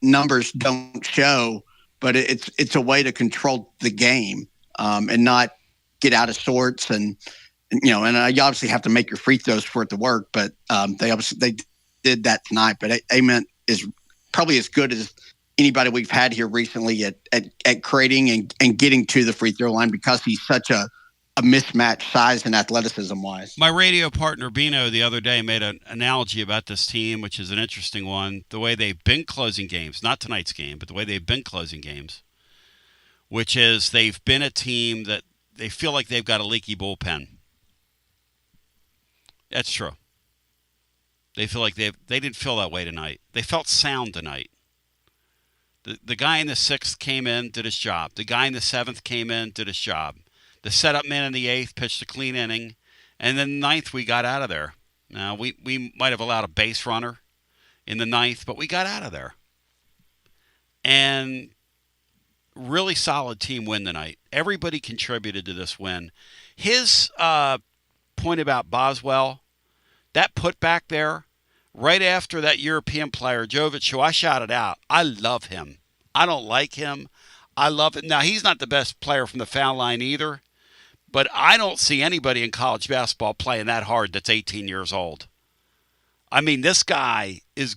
numbers don't show, but it's a way to control the game and not get out of sorts. And you obviously have to make your free throws for it to work, but they did that tonight. But Ament is probably as good as anybody we've had here recently at creating and getting to the free throw line, because he's such a mismatch size and athleticism wise. My radio partner Bino the other day made an analogy about this team, which is an interesting one. The way they've been closing games, not tonight's game, but the way they've been closing games, which is they've been a team that they feel like they've got a leaky bullpen. That's true. They feel like they didn't feel that way tonight. They felt sound tonight. The guy in the 6th came in, did his job. The guy in the 7th came in, did his job. The setup man in the 8th pitched a clean inning. And then the 9th, we got out of there. Now, we might have allowed a base runner in the 9th, but we got out of there. And really solid team win tonight. Everybody contributed to this win. His point about Boswell, that put back there, right after that European player, Jovic, who I shouted out, I love him. I don't like him. I love him. Now, he's not the best player from the foul line either, but I don't see anybody in college basketball playing that hard that's 18 years old. I mean, this guy is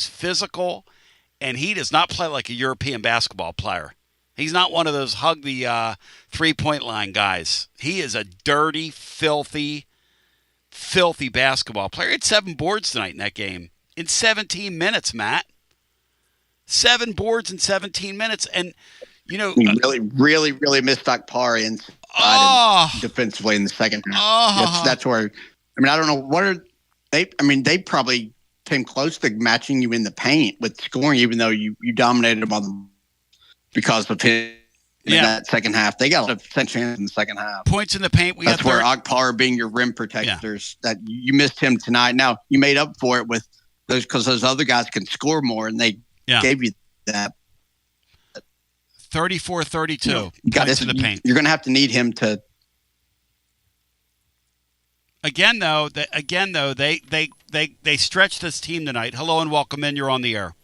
physical, and he does not play like a European basketball player. He's not one of those hug the three-point line guys. He is a dirty, filthy basketball player. He had 7 boards tonight in that game in 17 minutes, Matt. 7 boards in 17 minutes. And, he really missed Akpari inside and defensively in the second half. That's where, I don't know, what are they? They probably came close to matching you in the paint with scoring, even though you dominated them on because of him. In that second half, they got a 10 chance in the second half. Points in the paint. That's where Akpar being your rim protectors, that you missed him tonight. Now you made up for it with those, because those other guys can score more, and they gave you that. 34-32 points in the paint. You're going to have to need him to. Again, though, they stretched this team tonight. Hello and welcome in. You're on the air.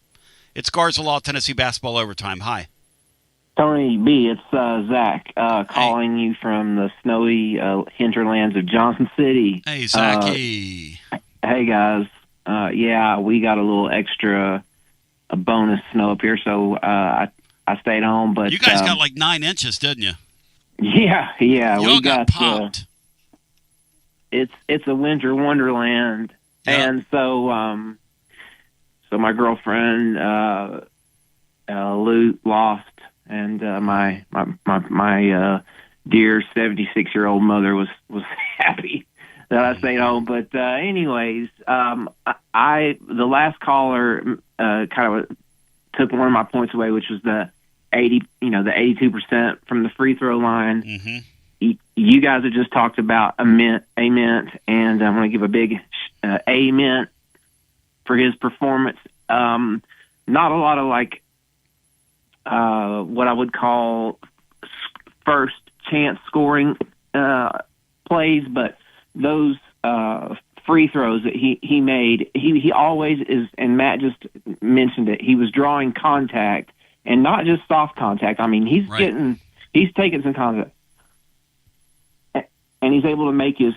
It's Garza Law, Tennessee Basketball Overtime. Hi. Tony B, it's Zach calling you from the snowy hinterlands of Johnson City. Hey, Zachy. Hey, guys. We got a little extra bonus snow up here, so I stayed home. But you guys got like 9 inches, didn't you? Yeah. You got popped. It's a winter wonderland, and so my girlfriend Lou lost. And my dear 76-year-old mother was happy that I stayed home. But anyways, the last caller kind of took one of my points away, which was the 82% from the free throw line. Mm-hmm. You guys have just talked about Ament, and I'm going to give a big amen for his performance. Not a lot of what I would call first chance scoring plays, but those free throws that he made, he always is, and Matt just mentioned it, he was drawing contact, and not just soft contact. He's taking some contact, and he's able to make his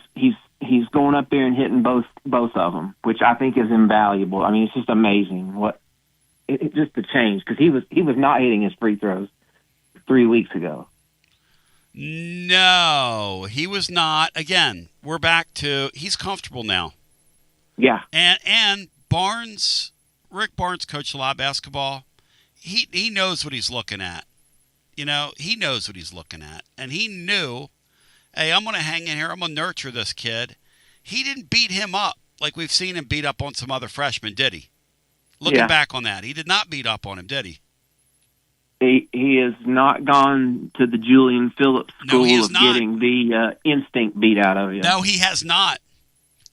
he's going up there and hitting both of them, which I think is invaluable. I mean, it's just amazing just the change, because he was not hitting his free throws 3 weeks ago. No, he was not. Again, we're back to he's comfortable now. Yeah. And Rick Barnes coached a lot of basketball. He knows what he's looking at. He knows what he's looking at. And he knew, hey, I'm going to hang in here. I'm going to nurture this kid. He didn't beat him up like we've seen him beat up on some other freshmen, did he? Looking back on that, he did not beat up on him, did he? He has not gone to the Julian Phillips school of getting the instinct beat out of you. No, he has not.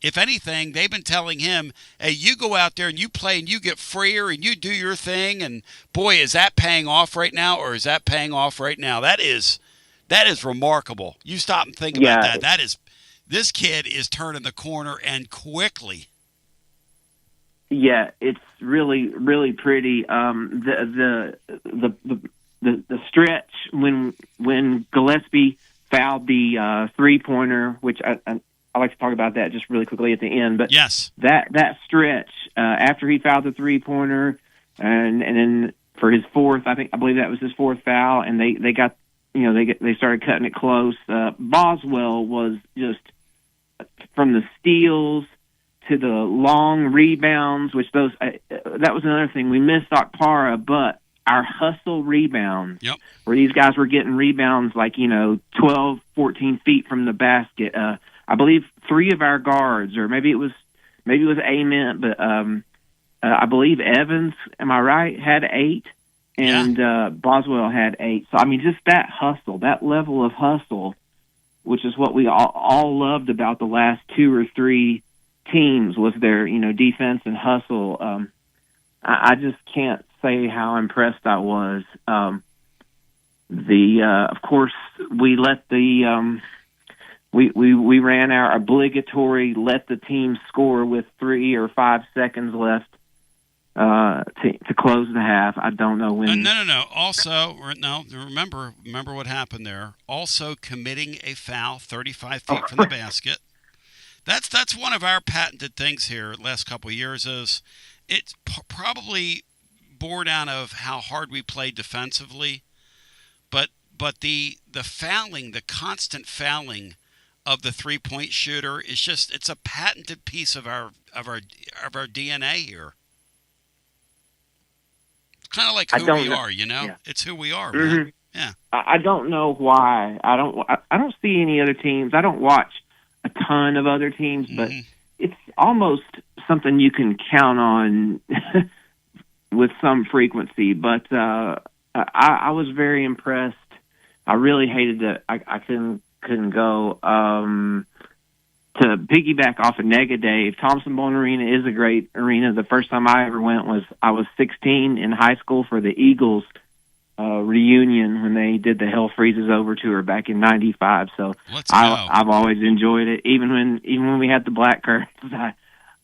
If anything, they've been telling him, hey, you go out there and you play and you get freer and you do your thing. And, boy, is that paying off right now or is that paying off right now? That is remarkable. You stop and think about that. This kid is turning the corner and quickly. Yeah, it's really, really pretty. The stretch when Gillespie fouled the 3-pointer, which I like to talk about that just really quickly at the end. But yes, that stretch after he fouled the 3-pointer, and then for his fourth, I believe that was his fourth foul, and they got they started cutting it close. Boswell was just from the steals to the long rebounds, which that was another thing. We missed Okpara, but our hustle rebounds, where these guys were getting rebounds like, 12, 14 feet from the basket. I believe 3 of our guards, or maybe it was Ament, but I believe Evans, am I right, had 8, and Boswell had 8. So, I mean, just that hustle, that level of hustle, which is what we all loved about the last 2 or 3 teams, was their defense and hustle. I just can't say how impressed I was. Of course, we let we ran our obligatory let the team score with 3 or 5 seconds left to close the half. I don't know when. No. Also, remember what happened there. Also committing a foul 35 feet from the basket. That's one of our patented things here last couple of years. Is it's probably bore down of how hard we play defensively, but the fouling, the constant fouling of the 3-point shooter is just, it's a patented piece of our DNA here. It's kind of like who we are, Yeah. It's who we are, man. Mm-hmm. Yeah. I don't know why. I don't see any other teams. I don't watch a ton of other teams, but it's almost something you can count on with some frequency. But I was very impressed. I really hated that I couldn't go. To piggyback off of Nega Dave, Thompson Bowling Arena is a great arena. The first time I ever went I was 16 in high school for the Eagles reunion when they did the Hell Freezes Over tour back in '95. So I've always enjoyed it, even when we had the black curtains.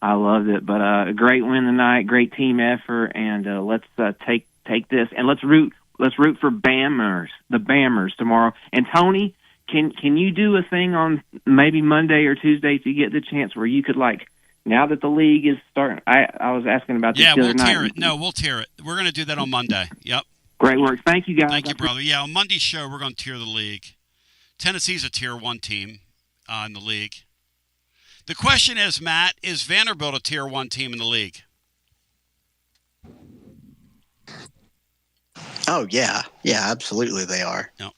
I loved it. But a great win tonight, great team effort, and let's take this and let's root for the Bammers tomorrow. And Tony, can you do a thing on maybe Monday or Tuesday if you get the chance where you could, like, now that the league is starting? I was asking about this the other night. Yeah, we'll tear it. No, we'll tear it. We're going to do that on Monday. Yep. Great work. Thank you, guys. Thank you, brother. Yeah, on Monday's show, we're going to tier the league. Tennessee's a Tier 1 team in the league. The question is, Matt, is Vanderbilt a Tier 1 team in the league? Oh, yeah. Yeah, absolutely they are. Yep.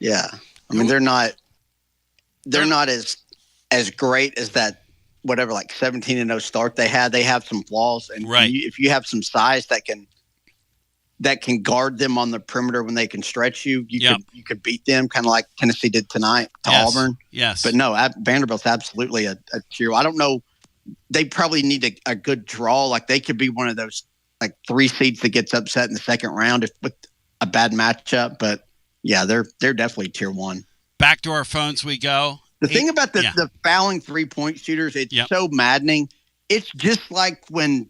Yeah. I mean, they're not as great as that, whatever, like 17-0 start they had. They have some flaws. And if you have some size that can guard them on the perimeter when they can stretch you, you could beat them, kind of like Tennessee did tonight to Auburn. Yes. But no, Vanderbilt's absolutely a tier. I don't know. They probably need a good draw. Like, they could be one of those, like, 3 seeds that gets upset in the second round with a bad matchup. But yeah, they're definitely Tier 1. Back to our phones we go. The thing about the fouling 3-point shooters, it's so maddening. It's just like when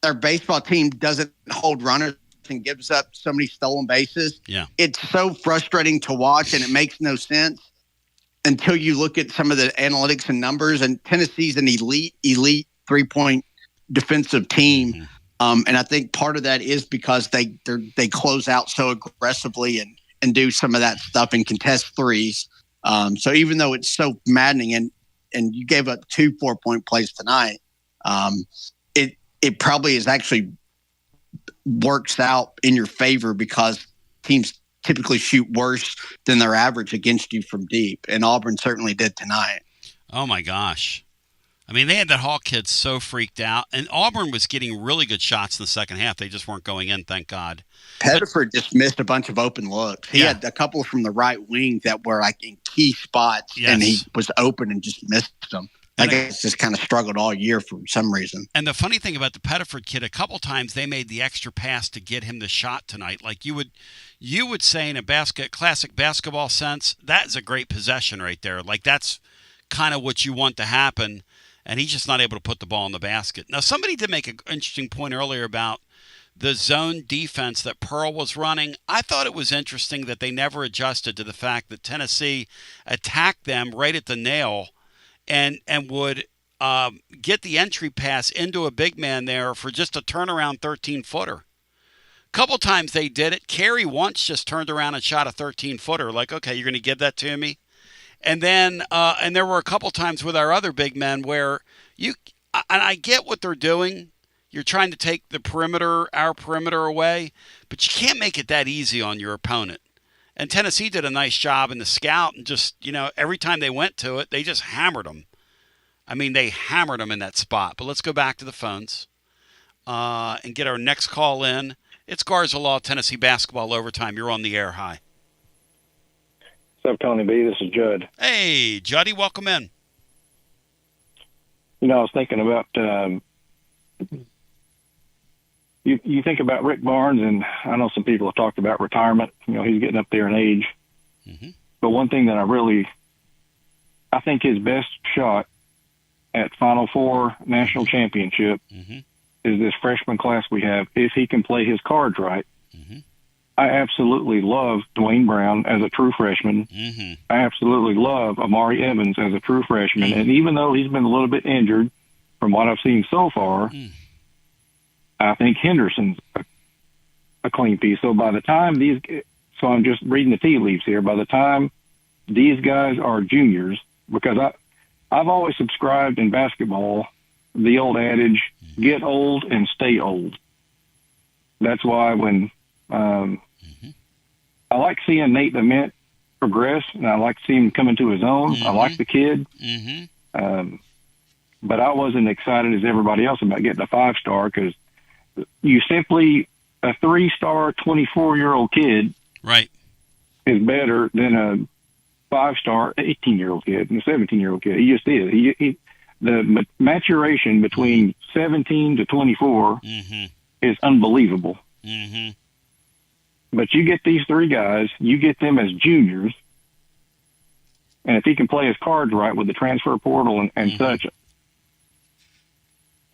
our baseball team doesn't hold runners and gives up so many stolen bases. Yeah. It's so frustrating to watch, and it makes no sense. until you look at some of the analytics and numbers. And Tennessee's an elite 3-point defensive team. And I think part of that is because they close out so aggressively and do some of that stuff and contest threes. So even though it's so maddening and you gave up 2 4-point plays tonight, it probably is actually works out in your favor because teams typically shoot worse than their average against you from deep. And Auburn certainly did tonight. Oh my gosh. I mean, they had that Hawk kid so freaked out, and Auburn was getting really good shots in the second half. They just weren't going in, thank God. Pettiford just missed a bunch of open looks. He had a couple from the right wing that were like in key spots, and he was open and just missed them. I guess just kind of struggled all year for some reason. And the funny thing about the Pettiford kid, a couple times they made the extra pass to get him the shot tonight. Like you would say in a classic basketball sense, that is a great possession right there. Like that's kind of what you want to happen, and he's just not able to put the ball in the basket. Now, somebody did make an interesting point earlier about the zone defense that Pearl was running. I thought it was interesting that they never adjusted to the fact that Tennessee attacked them right at the nail and would get the entry pass into a big man there for just a turnaround 13-footer. A couple times they did it. Carey once just turned around and shot a 13-footer. Like, okay, you're going to give that to me? And then and there were a couple times with our other big men where and I get what they're doing. You're trying to take our perimeter away, but you can't make it that easy on your opponent. And Tennessee did a nice job in the scout and just, every time they went to it, they just hammered them. I mean, they hammered them in that spot. But let's go back to the phones and get our next call in. It's Garza Law, Tennessee Basketball Overtime. You're on the air. Hi. What's up, Tony B? This is Judd. Hey, Juddy, welcome in. I was thinking about you think about Rick Barnes, and I know some people have talked about retirement. He's getting up there in age. Mm-hmm. But one thing that I think his best shot at Final Four national championship is this freshman class we have, if he can play his cards right. Mm-hmm. I absolutely love Dwayne Brown as a true freshman. Mm-hmm. I absolutely love Amari Evans as a true freshman. Mm-hmm. And even though he's been a little bit injured from what I've seen so far, I think Henderson's a clean piece. So by the time so I'm just reading the tea leaves here, by the time these guys are juniors, because I've always subscribed in basketball, the old adage, get old and stay old. That's why when I like seeing Nate the Mint progress, and I like seeing him come into his own. I like the kid. But I wasn't excited as everybody else about getting a 5-star because you simply, a 3-star 24-year-old kid right is better than a 5-star 18-year-old kid and a 17-year-old kid. He just is. The maturation between 17 to 24 is unbelievable. Mm-hmm. But you get these 3 guys, you get them as juniors, and if he can play his cards right with the transfer portal and such,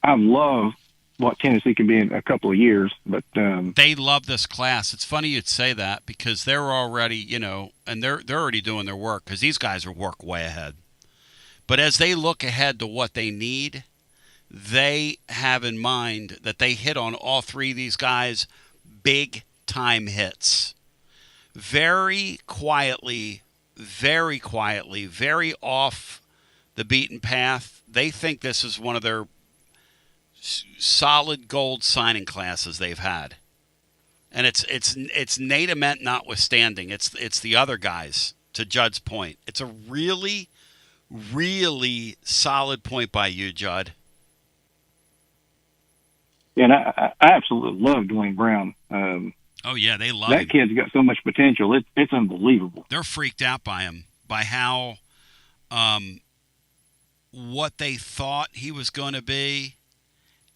I love what Tennessee can be in a couple of years. But they love this class. It's funny you'd say that because they're already, and they're already doing their work because these guys are work way ahead. But as they look ahead to what they need, they have in mind that they hit on all 3 of these guys big time hits. Very quietly, very off the beaten path. They think this is one of their solid gold signing classes they've had. And it's Nate Ament notwithstanding. It's the other guys, to Judd's point. It's a really, really solid point by you, Judd. And I absolutely love Dwayne Brown. Oh, yeah, they love that him. Kid's got so much potential. It's unbelievable. They're freaked out by him, by how what they thought he was going to be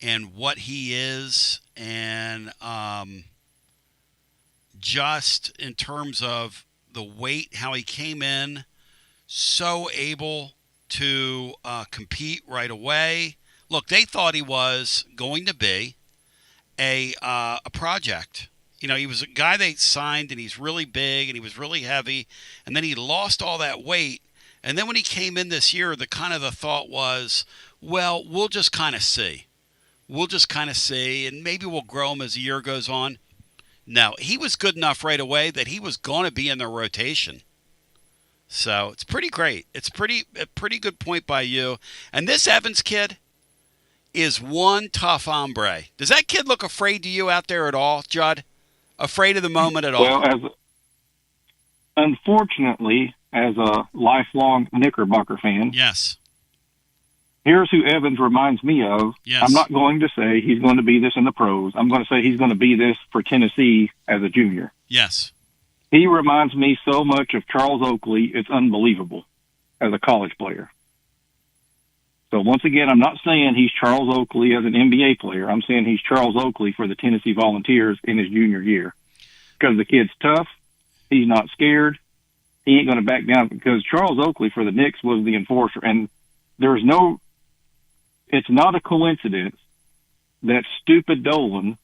and what he is, and just in terms of the weight, how he came in, so able to compete right away. Look, they thought he was going to be a project. He was a guy they signed, and he's really big, and he was really heavy, and then he lost all that weight, And then when he came in this year, the thought was, well, we'll just kind of see. We'll just kind of see, and maybe we'll grow him as the year goes on. No, he was good enough right away that he was going to be in the rotation. So it's pretty great. It's a pretty good point by you. And this Evans kid is one tough hombre. Does that kid look afraid to you out there at all, Judd? Afraid of the moment at all? Well, unfortunately, as a lifelong Knickerbocker fan, yes. Here's who Evans reminds me of. Yes. I'm not going to say he's going to be this in the pros. I'm going to say he's going to be this for Tennessee as a junior. Yes. He reminds me so much of Charles Oakley, it's unbelievable, as a college player. So once again, I'm not saying he's Charles Oakley as an NBA player. I'm saying he's Charles Oakley for the Tennessee Volunteers in his junior year. Because the kid's tough. He's not scared. He ain't going to back down, because Charles Oakley for the Knicks was the enforcer. And it's not a coincidence that stupid Dolan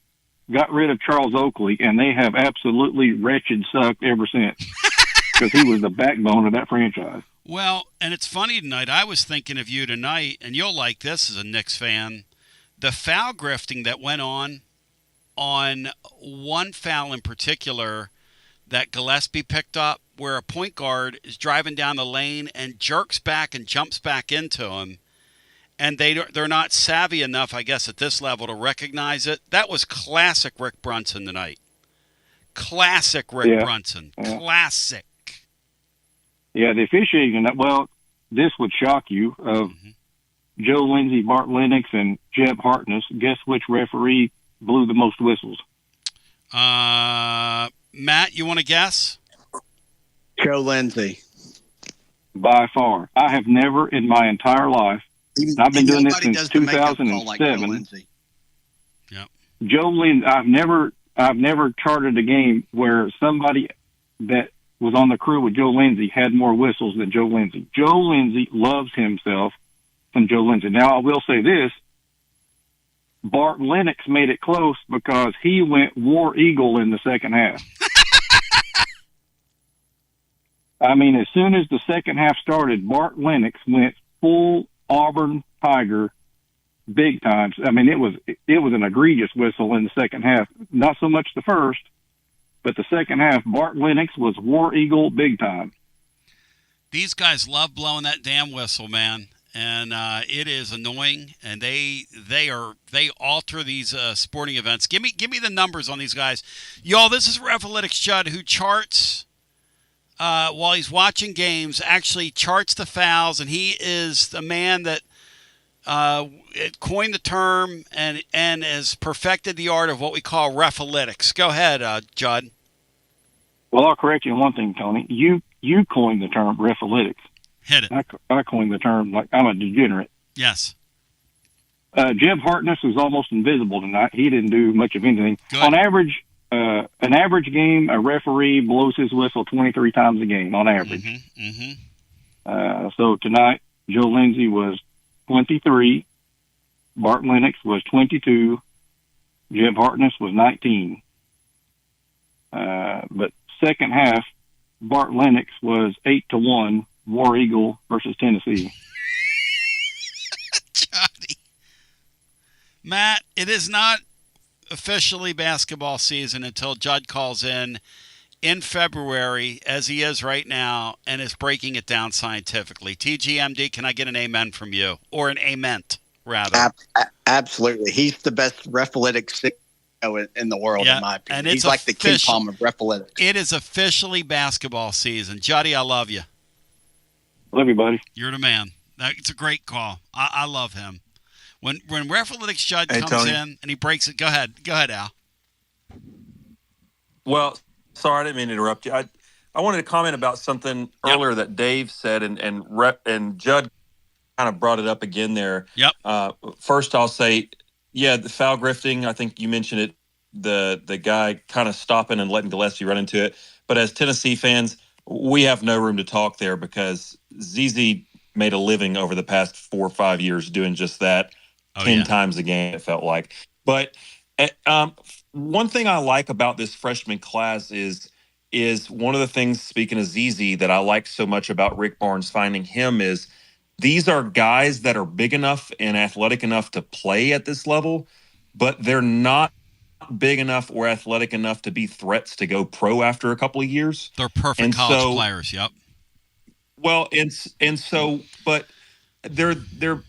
got rid of Charles Oakley, and they have absolutely wretched sucked ever since, because he was the backbone of that franchise. Well, and it's funny tonight. I was thinking of you tonight, and you'll like this as a Knicks fan. The foul grifting that went on one foul in particular that Gillespie picked up, where a point guard is driving down the lane and jerks back and jumps back into him. And they're not savvy enough, I guess, at this level to recognize it. That was classic Rick Brunson tonight. Classic Rick Brunson. Yeah. Classic. Yeah, the officiating, well, this would shock you, of Joe Lindsey, Bart Lennox, and Jeb Hartness. Guess which referee blew the most whistles? Matt, you want to guess? Joe Lindsey. By far. I have never in my entire life, I've been doing this since 2007. Like Joe Lindsey. Yep. Joe Lindsey, I've never charted a game where somebody that was on the crew with Joe Lindsey had more whistles than Joe Lindsey. Joe Lindsey loves himself from Joe Lindsey. Now, I will say this. Bart Lennox made it close because he went War Eagle in the second half. I mean, as soon as the second half started, Bart Lennox went full Auburn Tiger big times. I mean, it was an egregious whistle in the second half. Not so much the first, but the second half, Bart Lennox was War Eagle big time. These guys love blowing that damn whistle, man, and it is annoying. And they alter these sporting events. Give me the numbers on these guys, y'all. This is Refalytics Judd, who charts while he's watching games. Actually charts the fouls, and he is the man that coined the term and has perfected the art of what we call Refalytics. Go ahead, Judd. Well, I'll correct you on one thing, Tony. You coined the term Refalytics. Hit it. I coined the term like I'm a degenerate. Yes. Jeb Hartness was almost invisible tonight. He didn't do much of anything. Good. On average, an average game, a referee blows his whistle 23 times a game on average. So tonight, Joe Lindsey was 23. Bart Lennox was 22. Jeb Hartness was 19. But second half, Bart Lennox was 8-1, War Eagle versus Tennessee. Johnny. Matt, it is not officially basketball season until Judd calls in February, as he is right now, and is breaking it down scientifically. TGMD, can I get an amen from you? Or an ament, rather. Absolutely. He's the best Refalytics in the world, in my opinion. He's like the King Palm of Refalytics. It is officially basketball season. Juddy, I love you. Love you, buddy. You're the man. It's a great call. I love him. When Refalytics Judd comes in and he breaks it, go ahead, Al. Well, sorry, I didn't mean to interrupt you. I wanted to comment about something earlier that Dave said, and Judd kind of brought it up again there. Yep. First, I'll say, the foul grifting. I think you mentioned it. The guy kind of stopping and letting Gillespie run into it. But as Tennessee fans, we have no room to talk there because ZZ made a living over the past 4 or 5 years doing just that. 10 times a game, it felt like. But one thing I like about this freshman class is is one of the things, speaking of ZZ, that I like so much about Rick Barnes finding him is these are guys that are big enough and athletic enough to play at this level, but they're not big enough or athletic enough to be threats to go pro after a couple of years. They're perfect college players. Yep. Well, but they're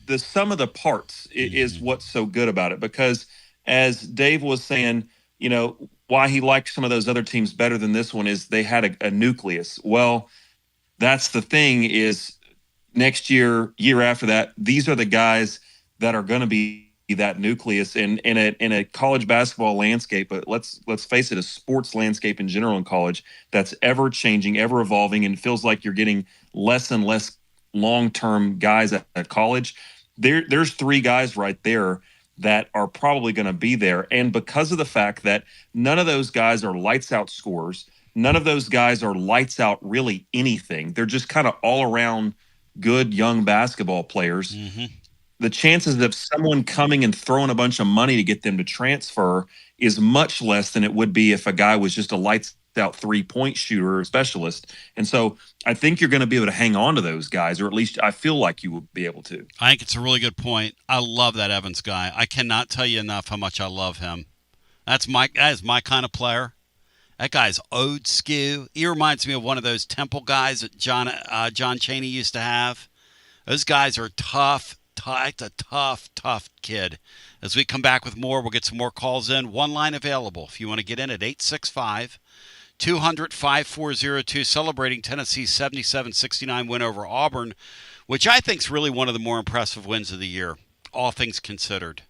the sum of the parts is what's so good about it, because as Dave was saying, why he liked some of those other teams better than this one is they had a nucleus. Well, that's the thing is next year after that, these are the guys that are going to be that nucleus in a college basketball landscape. But let's face it, a sports landscape in general in college that's ever changing, ever evolving, and feels like you're getting less and less long-term guys at college. There's three guys right there that are probably going to be there. And because of the fact that none of those guys are lights out scorers, none of those guys are lights out really anything. They're just kind of all around good young basketball players. Mm-hmm. The chances of someone coming and throwing a bunch of money to get them to transfer is much less than it would be if a guy was just a lights out 3-point shooter or specialist. And so I think you're going to be able to hang on to those guys, or at least I feel like you will be able to. I think it's a really good point. I love that Evans guy. I cannot tell you enough how much I love him. That is my kind of player. That guy's old school. He reminds me of one of those Temple guys that John Chaney used to have. Those guys are tough. It's a tough kid. As we come back with more, we'll get some more calls in. One line available if you want to get in at 865-200-5402, celebrating Tennessee's 77-69 win over Auburn, which I think is really one of the more impressive wins of the year, all things considered.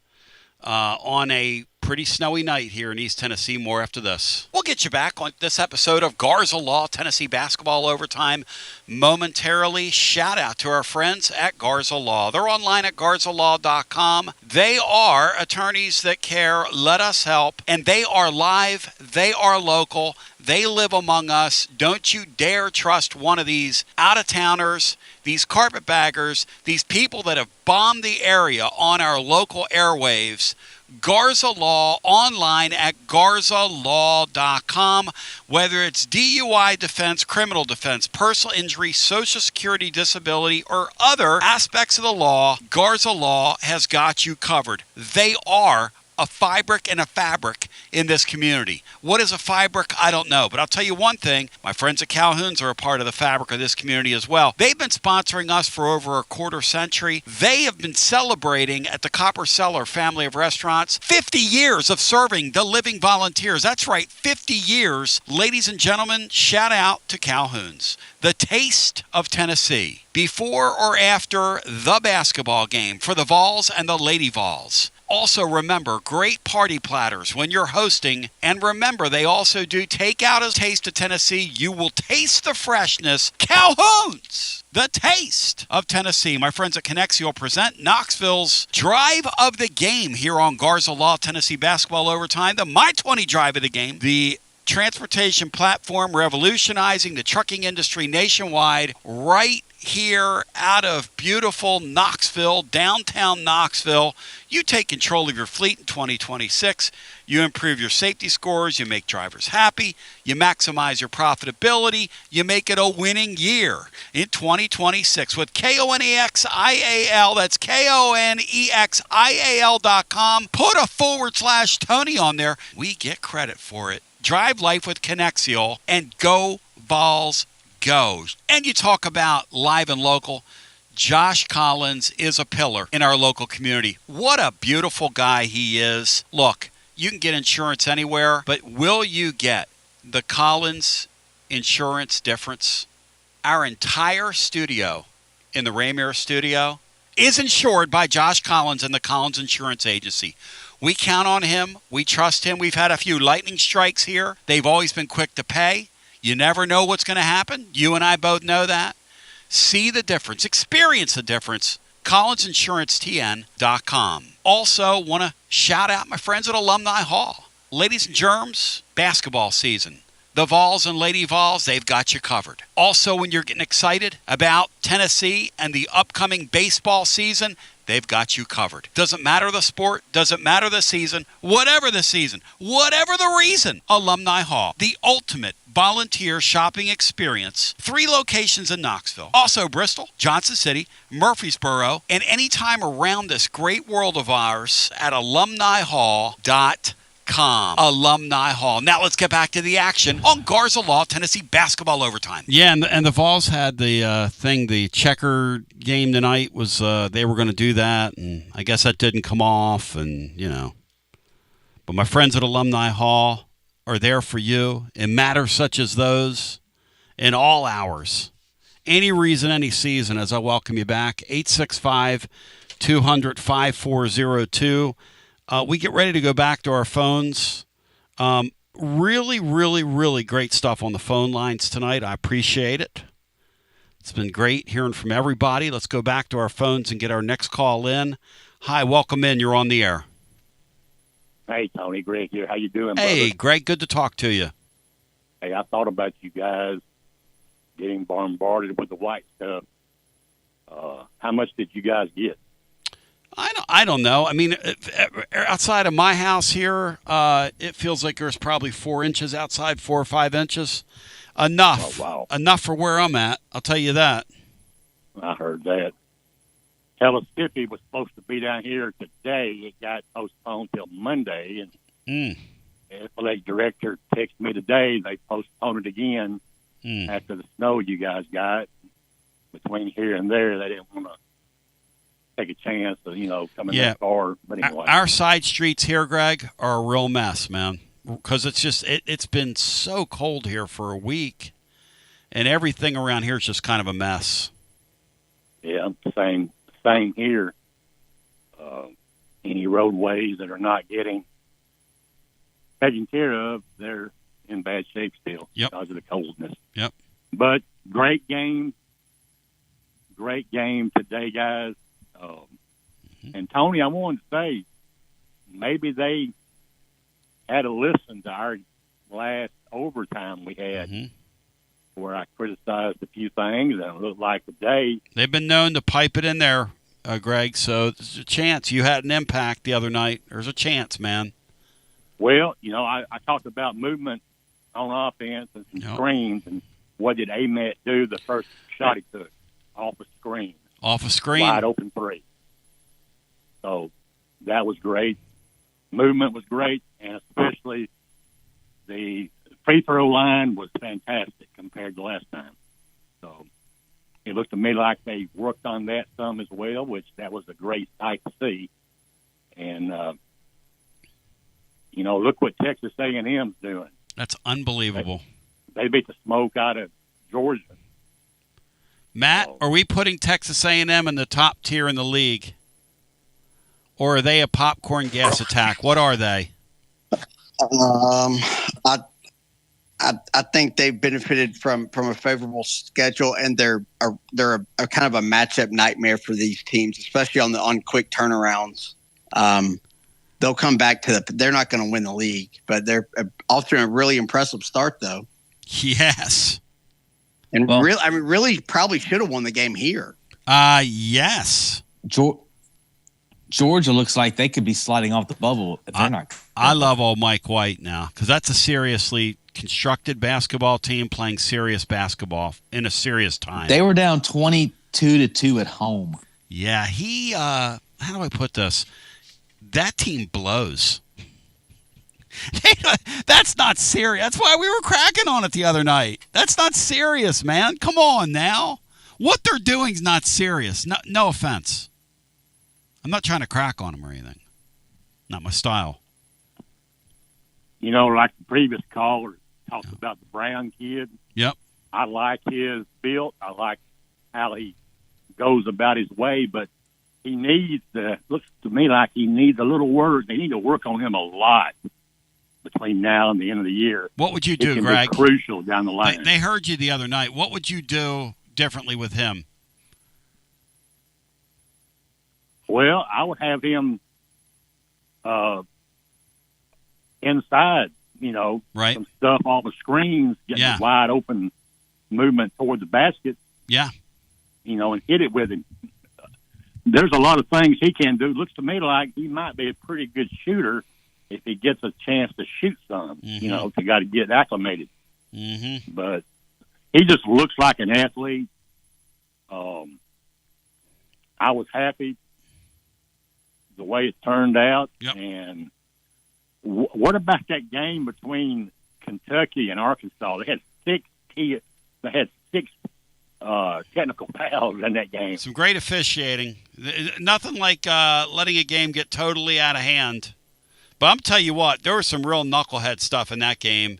On a pretty snowy night here in East Tennessee. More after this. We'll get you back on this episode of Garza Law Tennessee Basketball Overtime momentarily. Shout out to our friends at Garza Law. They're online at garzalaw.com. They are attorneys that care. Let us help. And they are live. They are local. They live among us. Don't you dare trust one of these out-of-towners, these carpetbaggers, these people that have bombed the area on our local airwaves. Garza Law, online at garzalaw.com. Whether it's DUI defense, criminal defense, personal injury, Social Security disability, or other aspects of the law, Garza Law has got you covered. They are a fabric and a fabric in this community. What is a fabric? I don't know. But I'll tell you one thing. My friends at Calhoun's are a part of the fabric of this community as well. They've been sponsoring us for over a quarter century. They have been celebrating at the Copper Cellar family of restaurants 50 years of serving the living volunteers. That's right, 50 years. Ladies and gentlemen, shout out to Calhoun's. The taste of Tennessee. Before or after the basketball game for the Vols and the Lady Vols. Also remember, great party platters when you're hosting. And remember, they also do takeout as Taste of Tennessee. You will taste the freshness. Calhoun's, the taste of Tennessee. My friends at Connexion present Knoxville's Drive of the Game here on Garza Law Tennessee Basketball Overtime. The My 20 Drive of the Game. The transportation platform revolutionizing the trucking industry nationwide, right here out of beautiful Knoxville, downtown Knoxville. You take control of your fleet in 2026. You improve your safety scores. You make drivers happy. You maximize your profitability. You make it a winning year in 2026 with KONEXIAL. That's KONEXIAL.com. Put a /Tony on there. We get credit for it. Drive life with Connexion and go Vols go. And you talk about live and local. Josh Collins is a pillar in our local community. What a beautiful guy he is. Look, you can get insurance anywhere, but will you get the Collins insurance difference? Our entire studio in the Raymere studio is insured by Josh Collins and the Collins Insurance Agency. We count on him. We trust him. We've had a few lightning strikes here. They've always been quick to pay. You never know what's going to happen. You and I both know that. See the difference. Experience the difference. CollinsInsuranceTN.com. Also, want to shout out my friends at Alumni Hall. Ladies and germs, basketball season. The Vols and Lady Vols, they've got you covered. Also, when you're getting excited about Tennessee and the upcoming baseball season, they've got you covered. Doesn't matter the sport, doesn't matter the season, whatever the reason. Alumni Hall, the ultimate volunteer shopping experience. 3 locations in Knoxville. Also Bristol, Johnson City, Murfreesboro, and anytime around this great world of ours at alumnihall.com. Alumni Hall. Now let's get back to the action on Garza Law Tennessee basketball overtime. Yeah, and the Vols had the checker game tonight was they were going to do that, and I guess that didn't come off, and But my friends at Alumni Hall are there for you in matters such as those, in all hours, any reason, any season. As I welcome you back, 865-200-5402. We get ready to go back to our phones. Really, really, really great stuff on the phone lines tonight. I appreciate it. It's been great hearing from everybody. Let's go back to our phones and get our next call in. Hi, welcome in. You're on the air. Hey, Tony, Greg here. How you doing, brother? Hey, Greg, good to talk to you. Hey, I thought about you guys getting bombarded with the white stuff. How much did you guys get? I don't know. I mean, outside of my house here, it feels like there's probably 4 inches outside, 4 or 5 inches. Enough. Oh, wow. Enough for where I'm at. I'll tell you that. I heard that. Mississippi was supposed to be down here today. It got postponed till Monday. And the athletic director texted me today. They postponed it again after the snow you guys got. Between here and there, they didn't want to take a chance of, coming that far. But anyway. Our side streets here, Greg, are a real mess, man. Because it's just, it's been so cold here for a week. And everything around here is just kind of a mess. Yeah, same here. Any roadways that are not getting taken care of, they're in bad shape still because of the coldness. Yep. But great game today, guys. And Tony, I wanted to say, maybe they had to listen to our last overtime we had, where I criticized a few things, and it looked like today they've been known to pipe it in there, Greg. So there's a chance you had an impact the other night. There's a chance, man. Well, I talked about movement on offense and some screens, and what did Amet do the first shot he took? Off a screen. Off a screen. Wide open 3. So that was great. Movement was great, and especially the free throw line was fantastic compared to last time. So it looked to me like they worked on that some as well, which that was a great sight to see. And, look what Texas A&M's doing. That's unbelievable. They beat the smoke out of Georgia. Matt, are we putting Texas A&M in the top tier in the league? Or are they a popcorn gas attack? What are they? I think they've benefited from a favorable schedule, and they're a kind of a matchup nightmare for these teams, especially on quick turnarounds. They'll come back they're not going to win the league, but they're off to a really impressive start, though. Yes. And really probably should have won the game here. Yes. Georgia looks like they could be sliding off the bubble if they're not. I love old Mike White now, because that's a seriously constructed basketball team playing serious basketball in a serious time. They were down 22-2 at home. Yeah, how do I put this? That team blows. That's not serious. That's why we were cracking on it the other night. That's not serious, man. Come on now. What they're doing is not serious. No offense. I'm not trying to crack on them or anything. Not my style. Like the previous caller talked about the Brown kid. Yep. I like his build. I like how he goes about his way, but he looks to me like he needs a little work. They need to work on him a lot between now and the end of the year. What would you do, it can Greg? Be crucial down the line. They heard you the other night. What would you do differently with him? Well, I would have him inside, right. Some stuff off the screens, getting a wide open movement toward the basket. Yeah. And hit it with him. there's a lot of things he can do. Looks to me like he might be a pretty good shooter if he gets a chance to shoot some. You know, if he got to get acclimated. But he just looks like an athlete. I was happy the way it turned out. And what about that game between Kentucky and Arkansas? They had six technical fouls in that game. Some great officiating. Nothing like letting a game get totally out of hand. But I'm tell you what, there was some real knucklehead stuff in that game.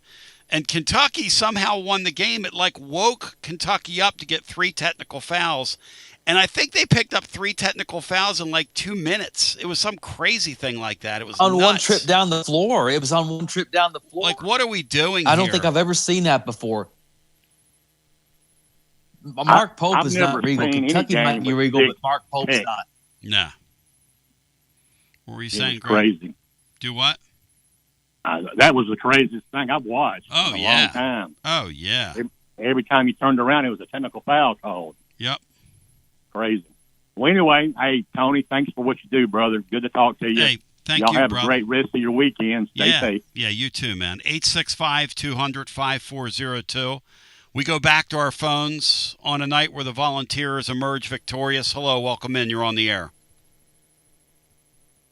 And Kentucky somehow won the game. It woke Kentucky up to get 3 technical fouls. And I think they picked up 3 technical fouls in 2 minutes. It was some crazy thing like that. It was on nuts. one trip down the floor. It was on one trip down the floor. What are we doing I don't think I've ever seen that before. Mark Pope is not regal. Kentucky might be regal, but Mark Pope's not. Nah. What were you saying, Greg? Crazy. Do what? That was the craziest thing I've watched in a long time. Oh, yeah. Every time you turned around, it was a technical foul called. Yep. Crazy. Well, anyway, hey, Tony, thanks for what you do, brother. Good to talk to you. Hey, thank Y'all you, have brother. a great rest of your weekend. Stay safe. Yeah, you too, man. 865-200-5402. We go back to our phones on a night where the Volunteers emerge victorious. Hello, welcome in. You're on the air.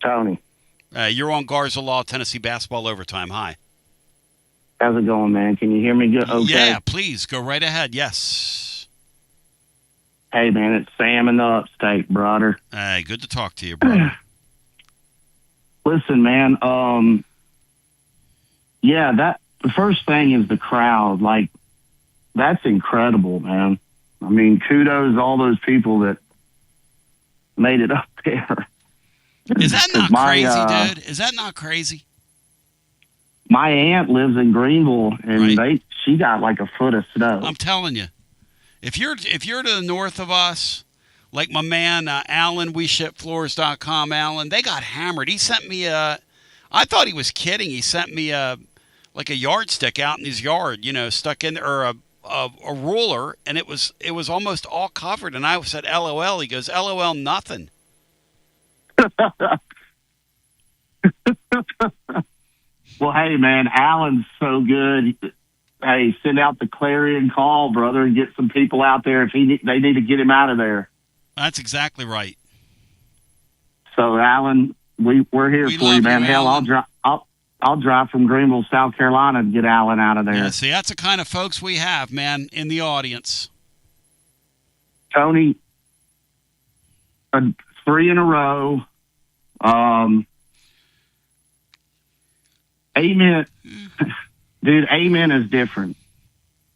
Tony. You're on Garza Law, Tennessee Basketball Overtime. Hi. How's it going, man? Can you hear me good? Okay. Yeah, please. Go right ahead. Yes. Hey, man, it's Sam in the upstate, brother. Hey, good to talk to you, brother. Listen, man, the first thing is the crowd. That's incredible, man. I mean, kudos to all those people that made it up there. Is that not crazy, dude? Is that not crazy? My aunt lives in Greenville, and she got a foot of snow. I'm telling you, if you're to the north of us, like my man Alan, WeShipFloors.com, Alan, they got hammered. He sent me I thought he was kidding. He sent me a yardstick out in his yard, stuck in or a ruler, and it was almost all covered. And I said, LOL. He goes, LOL, nothing. Well, hey, man, Alan's so good. Hey, send out the clarion call, brother, and get some people out there if they need to get him out of there. That's exactly right. So, Alan, we're here for you, man. Hell, I'll drive from Greenville, South Carolina, to get Alan out of there. Yeah, see, that's the kind of folks we have, man, in the audience. Tony, 3 in a row. Amen. Dude, amen is different.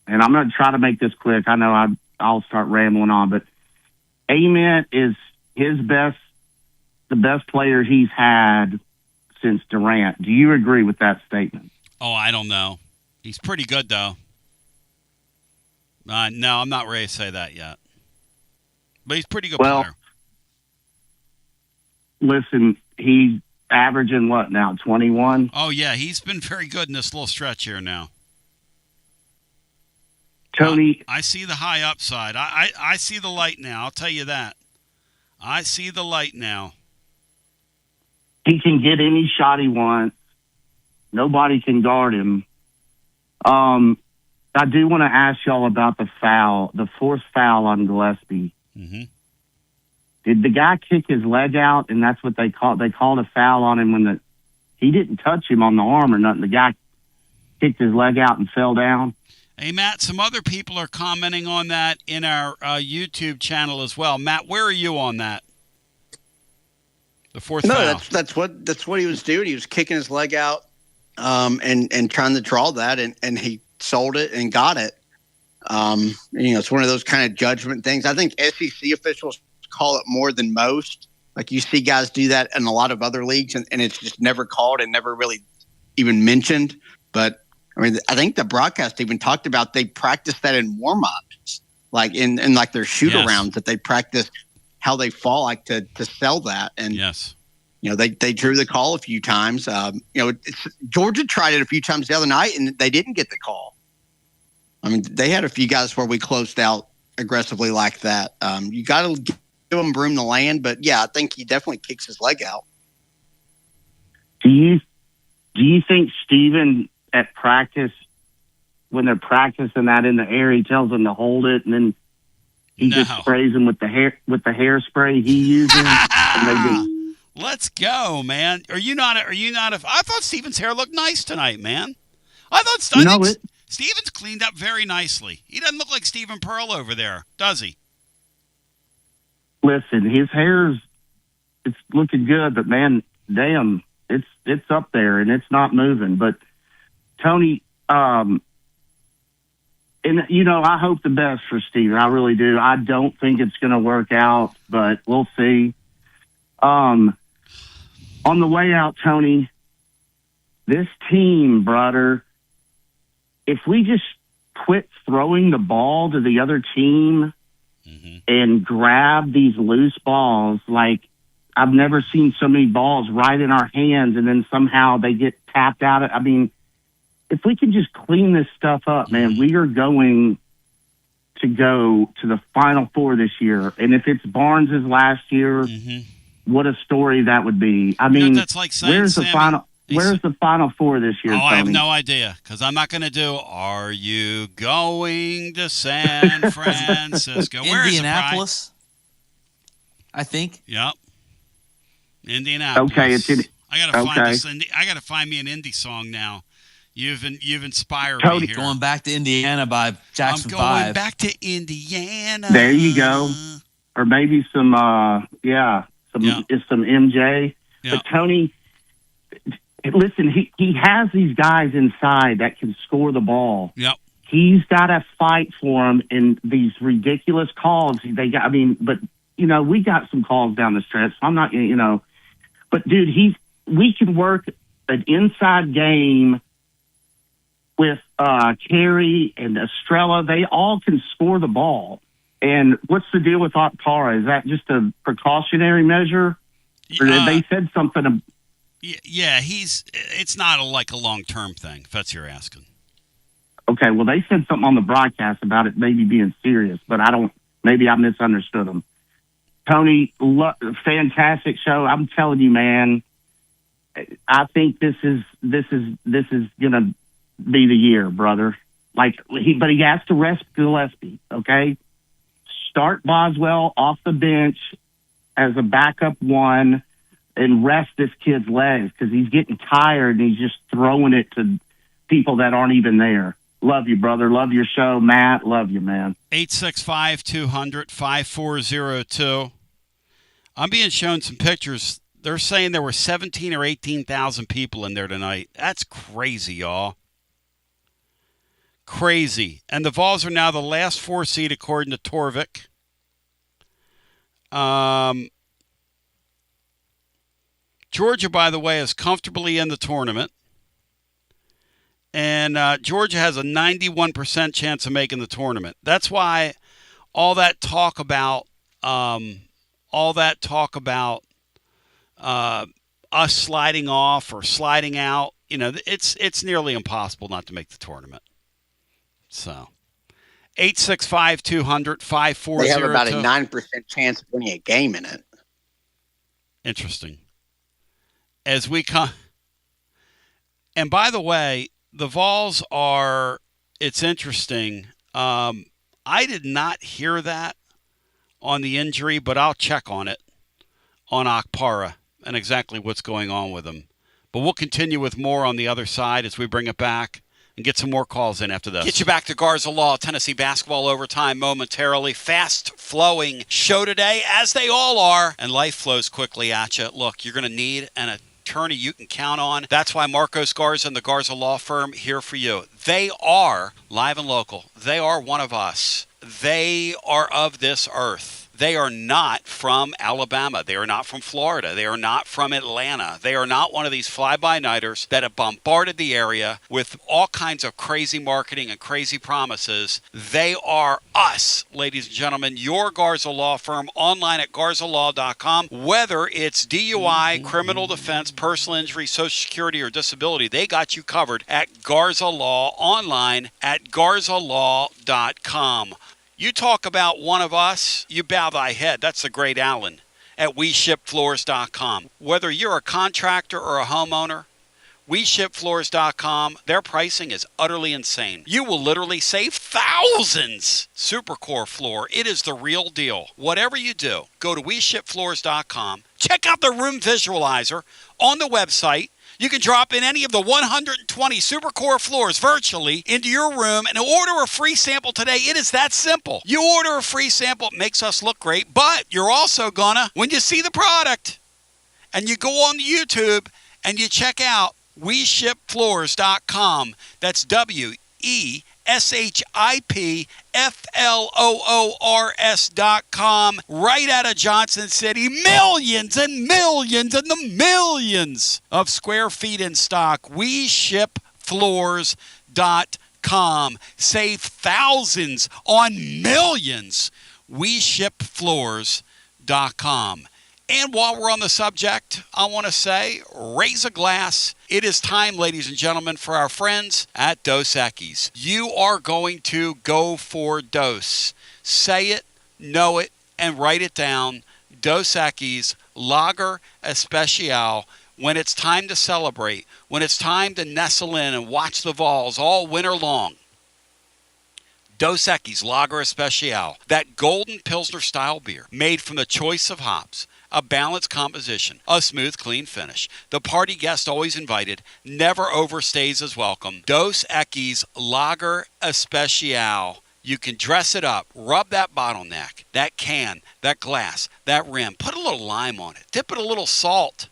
And I'm going to try to make this quick. I know I'll start rambling on, but amen is the best player he's had since Durant. Do you agree with that statement? Oh, I don't know. He's pretty good, though. No, I'm not ready to say that yet. But he's a pretty good player. Listen, he's averaging what now, 21? Oh, yeah, he's been very good in this little stretch here now. Tony. I see the high upside. I see the light now, I'll tell you that. I see the light now. He can get any shot he wants. Nobody can guard him. I do want to ask y'all about the forced foul on Gillespie. Mm-hmm. Did the guy kick his leg out, and that's what they called? They called a foul on him when he didn't touch him on the arm or nothing. The guy kicked his leg out and fell down. Hey, Matt, some other people are commenting on that in our YouTube channel as well. Matt, where are you on that? The fourth foul. No, that's what he was doing. He was kicking his leg out and trying to draw that, and he sold it and got it. It's one of those kind of judgment things. I think SEC officials call it more than most. Like, you see guys do that in a lot of other leagues, and it's just never called and never really even mentioned. But I mean, I think the broadcast even talked about they practice that in warm-ups, like in like their shoot-arounds, that they practice how they fall, like to sell that. And yes, they drew the call a few times. Georgia tried it a few times the other night, and they didn't get the call. I mean, they had a few guys where we closed out aggressively like that. You got to him room to land. But yeah, I think he definitely kicks his leg out. Do you think Steven at practice, when they're practicing that in the air, he tells them to hold it, and then he just sprays them with the hairspray he uses? And they just, let's go, man. Are you not? I thought Steven's hair looked nice tonight, man. I think Steven's cleaned up very nicely. He doesn't look like Steven Pearl over there, does he? Listen, his hair's it's looking good, but man, damn, it's up there and it's not moving. But Tony, and I hope the best for Steven. I really do. I don't think it's going to work out, but we'll see. On the way out, Tony, this team, brother, if we just quit throwing the ball to the other team and grab these loose balls, like I've never seen so many balls right in our hands and then somehow they get tapped out. I mean, if we can just clean this stuff up, man, we are going to go to the Final Four this year. And if it's Barnes' last year, what a story that would be. I mean, that's like saying, where's the Final Four this year, Tony? I have no idea, because I'm not going to do, are you going to San Francisco? Where is Indianapolis, I think. Yep. Indianapolis. Okay, it's in. I gotta find me an indie song now. You've inspired Tony, me here. Going back to Indiana by Jackson 5. I'm going back to Indiana. There you go. Or maybe some MJ. Yeah. But Tony, listen, he has these guys inside that can score the ball. Yep. He's got to fight for them in these ridiculous calls. But we got some calls down the stretch. So I'm not, but dude, we can work an inside game with Carey and Estrella. They all can score the ball. And what's the deal with Okpara? Is that just a precautionary measure? Or they said something? Yeah, it's not a long-term thing, if that's you're asking. Okay, well, they said something on the broadcast about it maybe being serious, but maybe I misunderstood them. Tony, fantastic show. I'm telling you, man, I think this is gonna be the year, brother. But he has to rest Gillespie, okay? Start Boswell off the bench as a backup one and rest this kid's legs because he's getting tired and he's just throwing it to people that aren't even there. Love you, brother. Love your show, Matt. Love you, man. 865-200-5402. I'm being shown some pictures. They're saying there were 17 or 18,000 people in there tonight. That's crazy, y'all. Crazy. And the Vols are now the last 4 seed according to Torvik. Georgia, by the way, is comfortably in the tournament. And Georgia has a 91% chance of making the tournament. That's why all that talk about us sliding off or sliding out, it's nearly impossible not to make the tournament. So, 865-200-5402. They have about a 9% chance of winning a game in it. Interesting. As we come, and by the way, the Vols are. It's interesting. I did not hear that on the injury, but I'll check on it on Okpara and exactly what's going on with him. But we'll continue with more on the other side as we bring it back and get some more calls in after this. Get you back to Garza Law, Tennessee basketball overtime momentarily. Fast-flowing show today, as they all are, and life flows quickly at you. Look, you're going to need an attorney you can count on. That's why Marcos Garza and the Garza Law Firm here for you. They are live and local. They are one of us. They are of this earth. They are not from Alabama. They are not from Florida. They are not from Atlanta. They are not one of these fly-by-nighters that have bombarded the area with all kinds of crazy marketing and crazy promises. They are us, ladies and gentlemen, your Garza Law Firm, online at garzalaw.com. Whether it's DUI, criminal defense, personal injury, Social Security, or disability, they got you covered at Garza Law, online at garzalaw.com. You talk about one of us, you bow thy head. That's the great Allen at WeShipFloors.com. Whether you're a contractor or a homeowner, WeShipFloors.com, their pricing is utterly insane. You will literally save thousands. Supercore floor, it is the real deal. Whatever you do, go to WeShipFloors.com. Check out the room visualizer on the website. You can drop in any of the 120 Supercore floors virtually into your room and order a free sample today. It is that simple. You order a free sample, it makes us look great, but you're also gonna, when you see the product and you go on YouTube and you check out WeShipFloors.com. That's WeShipFloors.com. Right out of Johnson City. Millions and millions and the millions of square feet in stock. WeShipFloors.com. Save thousands on millions. WeShipFloors.com. And while we're on the subject, I want to say, raise a glass. It is time, ladies and gentlemen, for our friends at Dos Equis. You are going to go for Dos. Say it, know it, and write it down. Dos Equis Lager Especial. When it's time to celebrate, when it's time to nestle in and watch the Vols all winter long. Dos Equis Lager Especial, that golden Pilsner-style beer made from the choice of hops. A balanced composition, a smooth, clean finish. The party guest always invited, never overstays his welcome. Dos Equis Lager Especial. You can dress it up, rub that bottleneck, that can, that glass, that rim. Put a little lime on it. Dip it a little salt.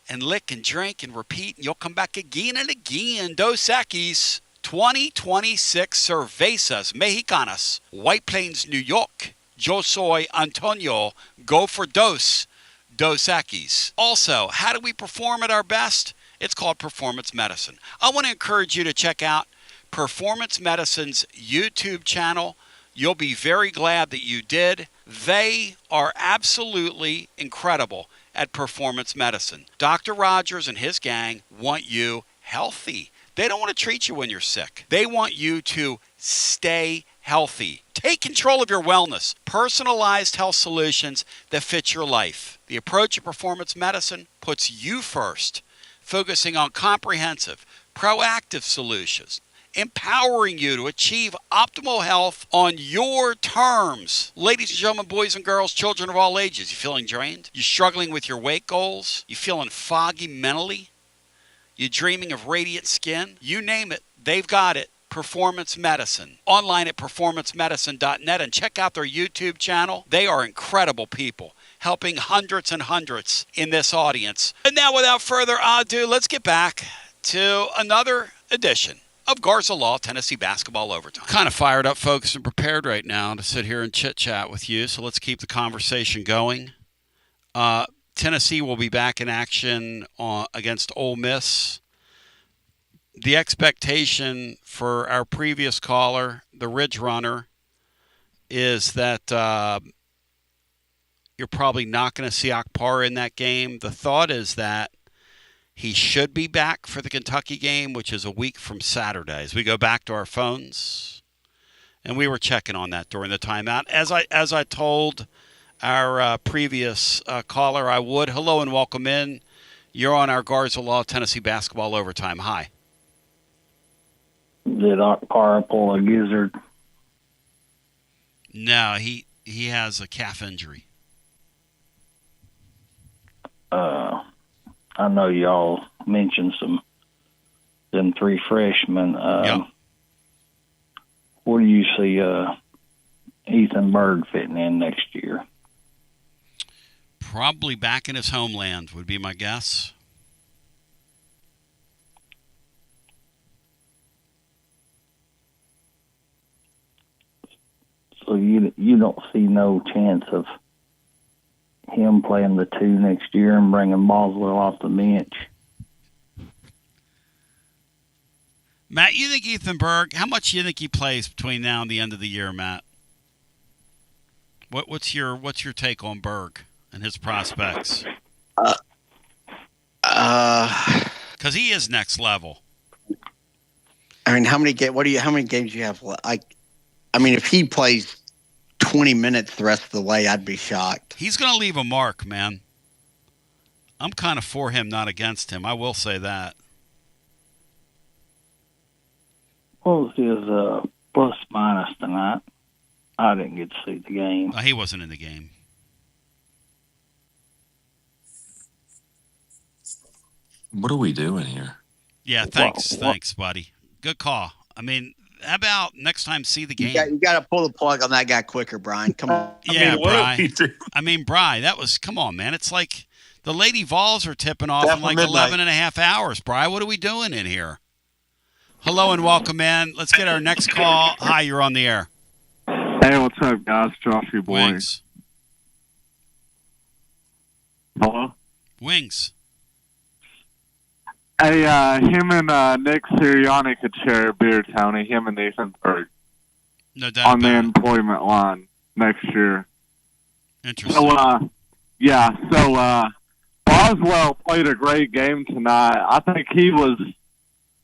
And lick and drink and repeat, and you'll come back again and again. Dos Equis 2026 Cervezas Mexicanas, White Plains, New York. Yo soy Antonio. Go for Dos Equis. Also, how do we perform at our best? It's called Performance Medicine. I want to encourage you to check out Performance Medicine's YouTube channel. You'll be very glad that you did. They are absolutely incredible at Performance Medicine. Dr. Rogers and his gang want you healthy. They don't want to treat you when you're sick. They want you to stay healthy. Take control of your wellness. Personalized health solutions that fit your life. The approach of Performance Medicine puts you first, focusing on comprehensive, proactive solutions, empowering you to achieve optimal health on your terms. Ladies and gentlemen, boys and girls, children of all ages, you feeling drained? You struggling with your weight goals? You feeling foggy mentally? You dreaming of radiant skin? You name it, they've got it. Performance Medicine. Online at performancemedicine.net and check out their YouTube channel. They are incredible people, helping hundreds and hundreds in this audience. And now, without further ado, let's get back to another edition of Garza Law Tennessee Basketball Overtime. Kind of fired up, folks, and prepared right now to sit here and chit-chat with you, so let's keep the conversation going. Tennessee will be back in action against Ole Miss. The expectation for our previous caller, the Ridge Runner, is that you're probably not going to see Akpar in that game. The thought is that he should be back for the Kentucky game, which is a week from Saturday. As we go back to our phones, and we were checking on that during the timeout. As I told our previous caller I would. Hello and welcome in. You're on our Garza Law Tennessee Basketball Overtime. Hi. Did Akpar pull a gizzard? No, he has a calf injury. I know y'all mentioned them three freshmen. Yep. Where do you see Ethan Berg fitting in next year? Probably back in his homeland would be my guess. So you don't see no chance of him playing the two next year and bringing Boswell off the bench? Matt, you think Ethan Berg, how much do you think he plays between now and the end of the year, Matt? What's your take on Berg and his prospects? Because he is next level. I mean, how many games do you have? I mean, if he plays 20 minutes the rest of the way, I'd be shocked. He's going to leave a mark, man. I'm kind of for him, not against him. I will say that. What was his plus minus tonight? I didn't get to see the game. He wasn't in the game. What are we doing here? Yeah, thanks, buddy. Good call. I mean, how about next time see the game? You got to pull the plug on that guy quicker, Brian. Come on. Yeah, Brian, come on, man. It's like the Lady Vols are tipping off in like 11 and a half hours, Brian. What are we doing in here? Hello and welcome, man. Let's get our next call. Hi, you're on the air. Hey, what's up, guys? Josh, your boy. Wings. Hello? Wings. Hey, him and Nick Sirianni could share a beer, Tony. Him and Nathan Berg. No doubt. On the employment line next year. Interesting. So, Boswell played a great game tonight. I think he was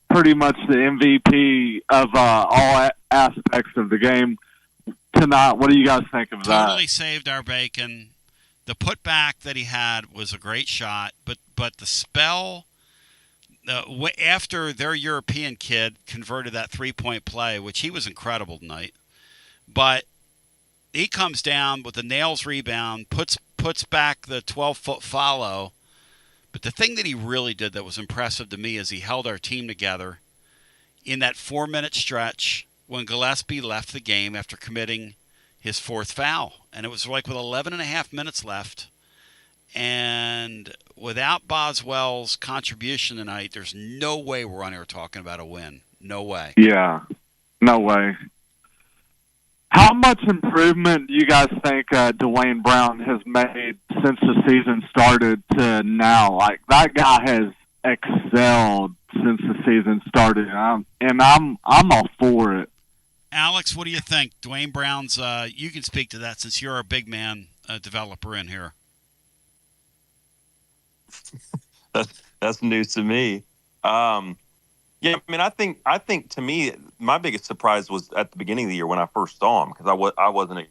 pretty much the MVP of all aspects of the game tonight. What do you guys think of that? Totally saved our bacon. The putback that he had was a great shot, but the spell after their European kid converted that 3-point play, which he was incredible tonight, but he comes down with the nails rebound, puts back the 12-foot follow. But the thing that he really did that was impressive to me is he held our team together in that 4-minute stretch when Gillespie left the game after committing his 4th foul. And it was like with 11 and a half minutes left. And without Boswell's contribution tonight, there's no way we're on here talking about a win. No way. Yeah, no way. How much improvement do you guys think Dwayne Brown has made since the season started to now? Like, that guy has excelled since the season started, and I'm all for it. Alex, what do you think? Dwayne Brown's, you can speak to that since you're a big man developer in here. That's news to me. Yeah, I mean, I think to me, my biggest surprise was at the beginning of the year when I first saw him, because I wasn't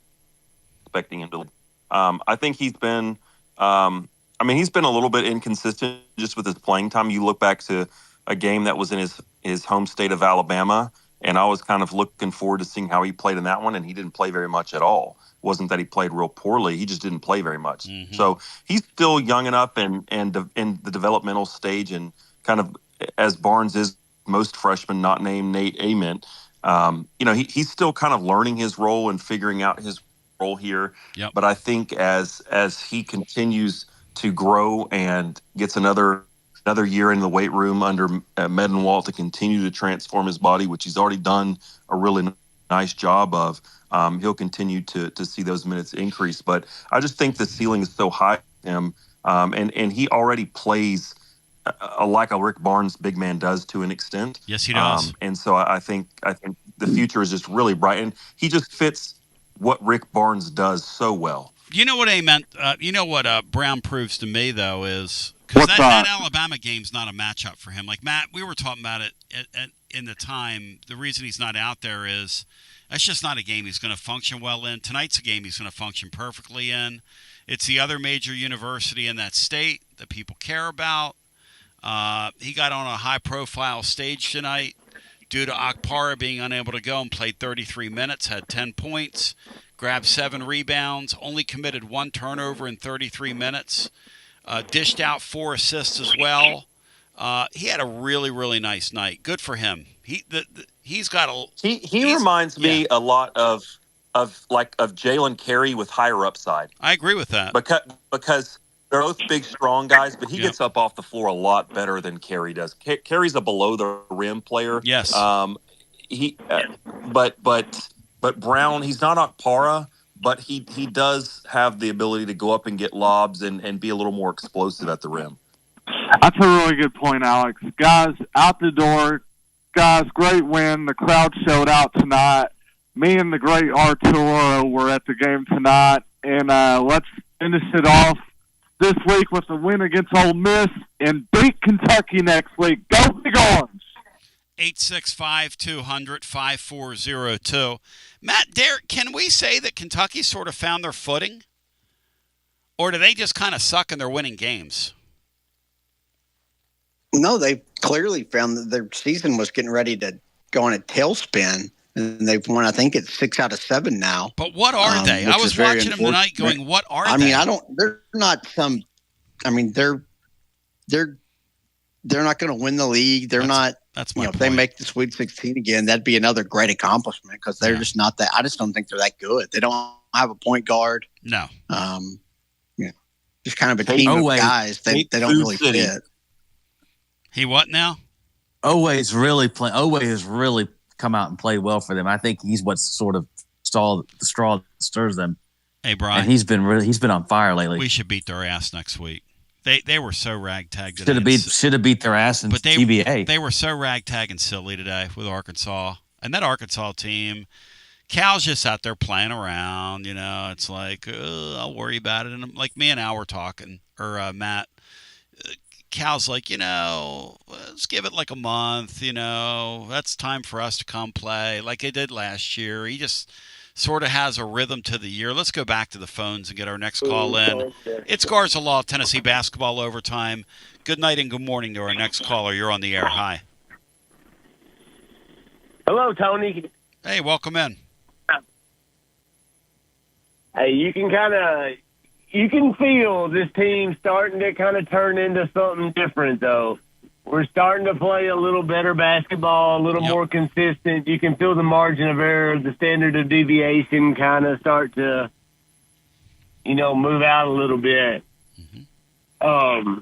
expecting him to. I think he's been, he's been a little bit inconsistent just with his playing time. You look back to a game that was in his home state of Alabama, and I was kind of looking forward to seeing how he played in that one, and he didn't play very much at all. It wasn't that he played real poorly; he just didn't play very much. Mm-hmm. So he's still young enough and in the developmental stage, and kind of as Barnes is. Most freshmen not named Nate Ament. He's still kind of learning his role and figuring out his role here. Yep. But I think as he continues to grow and gets another year in the weight room under Medenwalt to continue to transform his body, which he's already done a really nice job of, he'll continue to see those minutes increase. But I just think the ceiling is so high for him, and he already plays like a Rick Barnes big man does to an extent. Yes, he does. And so I think the future is just really bright, and he just fits what Rick Barnes does so well. You know what Brown proves to me though is because that Alabama game's not a matchup for him. Like Matt, we were talking about it in the time. The reason he's not out there is that's just not a game he's going to function well in. Tonight's a game he's going to function perfectly in. It's the other major university in that state that people care about. He got on a high-profile stage tonight due to Akpara being unable to go and played 33 minutes, had 10 points, grabbed 7 rebounds, only committed 1 turnover in 33 minutes, dished out 4 assists as well. He had a really, really nice night. Good for him. He's got a. He reminds me a lot of Jalen Carey with higher upside. I agree with that because. They're both big, strong guys, but he gets up off the floor a lot better than Carey does. Carey's a below-the-rim player. Yes. But Brown, he's not Akpara, but he does have the ability to go up and get lobs and be a little more explosive at the rim. That's a really good point, Alex. Guys, out the door. Guys, great win. The crowd showed out tonight. Me and the great Arturo were at the game tonight, and let's finish it off this week with a win against Ole Miss and beat Kentucky next week. Go Big Orange! 865-200-5402. Matt, Derek, can we say that Kentucky sort of found their footing? Or do they just kind of suck and they're winning games? No, they clearly found that their season was getting ready to go on a tailspin. And they've won, I think it's 6 out of 7 now. But what are they? I was watching them tonight going, what are they? I mean, they're not some, I mean, they're not going to win the league. They're not, that's my you know, point. if they make the Sweet 16 again, that'd be another great accomplishment because they're just not that, I just don't think they're that good. They don't have a point guard. No. Yeah, just kind of a team of guys. They don't really fit. He what now? Owe has really come out and played well for them. I think he's what's sort of the straw that stirs them. Hey, Brian, and he's been on fire lately. We should beat their ass next week. They were so ragtag today. Should have beat their ass in TBA. They were so ragtag and silly today with Arkansas, and that Arkansas team. Cal's just out there playing around. You know, it's like I'll worry about it. And like me and Al were talking, or Matt. Cal's like, let's give it like a month, that's time for us to come play like they did last year. He just sort of has a rhythm to the year. Let's go back to the phones and get our next call in. It's Garza Law, Tennessee Basketball Overtime. Good night and good morning to our next caller. You're on the air. Hi. Hello, Tony. Hey, welcome in. Hey, you can feel this team starting to kind of turn into something different, though. We're starting to play a little better basketball, a little more consistent. You can feel the margin of error, the standard of deviation kind of start to, move out a little bit. I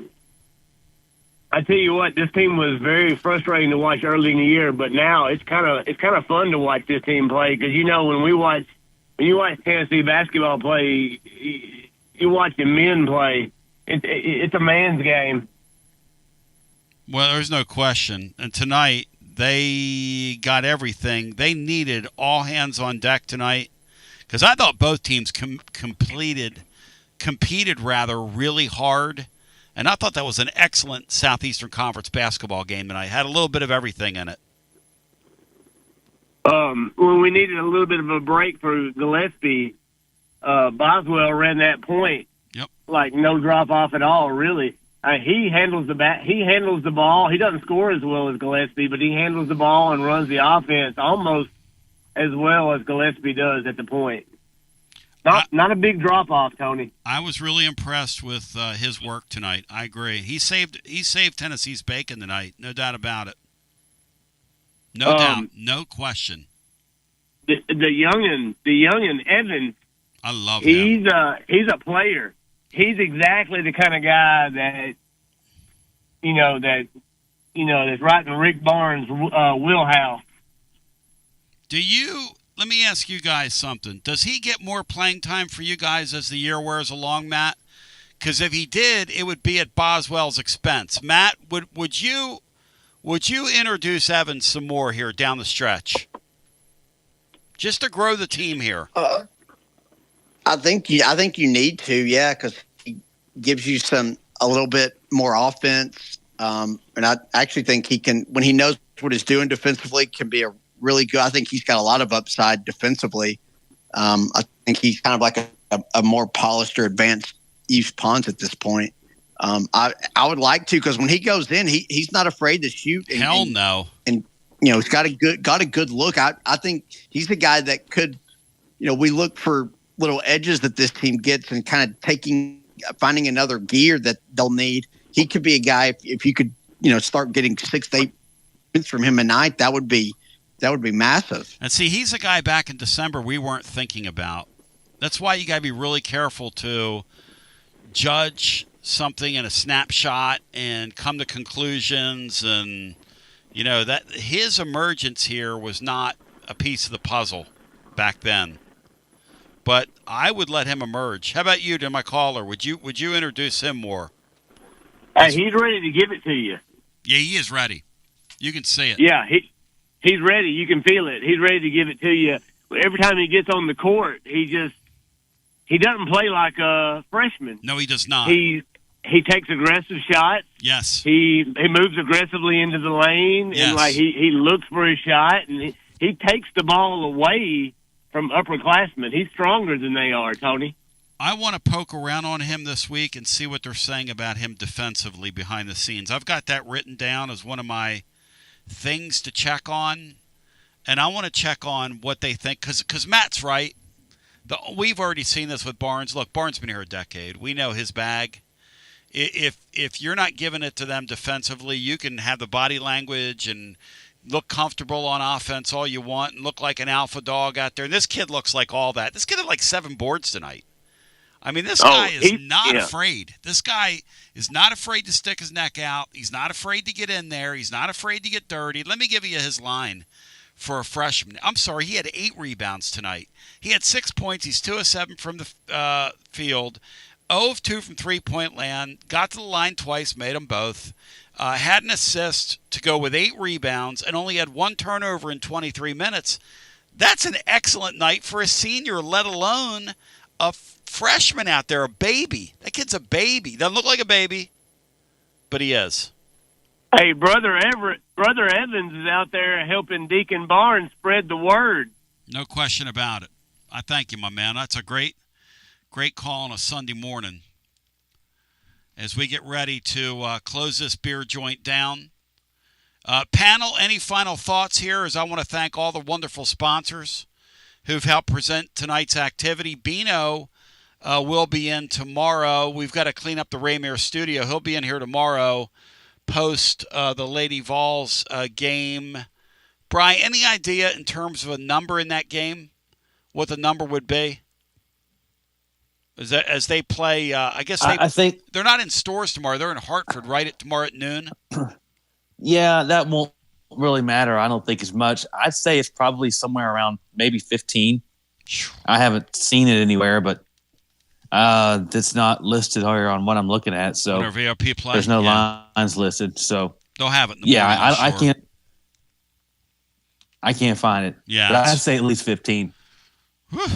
tell you what, this team was very frustrating to watch early in the year, but now it's kind of fun to watch this team play because when you watch Tennessee basketball play. You watch the men play. It's a man's game. Well, there's no question. And tonight, they got everything. They needed all hands on deck tonight because I thought both teams competed really hard. And I thought that was an excellent Southeastern Conference basketball game tonight. Had a little bit of everything in it. When we needed a little bit of a break for Gillespie, Boswell ran that point. Yep. Like no drop off at all, really. He handles He handles the ball. He doesn't score as well as Gillespie, but he handles the ball and runs the offense almost as well as Gillespie does at the point. Not a big drop off, Tony. I was really impressed with his work tonight. I agree. He saved Tennessee's bacon tonight. No doubt about it. No doubt, no question. The youngin Evans. I love him. He's a player. He's exactly the kind of guy that that's right in Rick Barnes' wheelhouse. Let me ask you guys something. Does he get more playing time for you guys as the year wears along, Matt? Because if he did, it would be at Boswell's expense. Matt, would you introduce Evans some more here down the stretch, just to grow the team here? I think you need to, yeah, because he gives you a little bit more offense, and I actually think he can, when he knows what he's doing defensively, can be a really good. I think he's got a lot of upside defensively. I think he's kind of like a more polished or advanced Yves Pons at this point. I would like to, because when he goes in, he's not afraid to shoot. Hell no. And he's got a good look. I think he's a guy that could. We look for little edges that this team gets and kind of finding another gear that they'll need. He could be a guy if you could start getting 6 to 8 points from him a night. That would be massive. And see, he's a guy back in December we weren't thinking about. That's why you got to be really careful to judge something in a snapshot and come to conclusions. And, that his emergence here was not a piece of the puzzle back then. But I would let him emerge. How about you, to my caller? Would you introduce him more? He's ready to give it to you. Yeah, he is ready. You can see it. Yeah, he's ready. You can feel it. He's ready to give it to you. Every time he gets on the court, he doesn't play like a freshman. No, he does not. He's he takes aggressive shots. Yes. He moves aggressively into the lane, Yes. and like he looks for his shot, and he takes the ball away from upperclassmen. He's stronger than they are, Tony. I want to poke around on him this week and see what they're saying about him defensively behind the scenes. I've got that written down as one of my things to check on, and I want to check on what they think because Matt's right. We've already seen this with Barnes. Look, Barnes been here a decade. We know his bag. If you're not giving it to them defensively, you can have the body language and look comfortable on offense all you want and look like an alpha dog out there. And this kid looks like all that. This kid had like 7 boards tonight. I mean, this guy is not afraid. This guy is not afraid to stick his neck out. He's not afraid to get in there. He's not afraid to get dirty. Let me give you his line for a freshman. I'm sorry, he had 8 rebounds tonight. He had 6 points. He's 2 of 7 from the field, 0 of 2 from three-point land, got to the line twice, made them both, had an assist to go with 8 rebounds, and only had 1 turnover in 23 minutes. That's an excellent night for a senior, let alone a freshman out there, a baby. That kid's a baby. Doesn't look like a baby, but he is. Hey, Brother Evans is out there helping Deacon Barnes spread the word. No question about it. I thank you, my man. That's a great call on a Sunday morning. As we get ready to close this beer joint down. Panel, any final thoughts here? As I want to thank all the wonderful sponsors who've helped present tonight's activity. Bino will be in tomorrow. We've got to clean up the Raymere studio. He'll be in here tomorrow post the Lady Vols game. Brian, any idea in terms of a number in that game? What the number would be? As they play, I guess I think they're not in stores tomorrow. They're in Hartford, right? Tomorrow at noon. Yeah, that won't really matter. I don't think as much. I'd say it's probably somewhere around maybe 15. I haven't seen it anywhere, but it's not listed here on what I'm looking at. So VRP play. There's no lines listed. So they'll have it. In the morning, I can't find it. Yeah, but I'd say at least 15. Whew.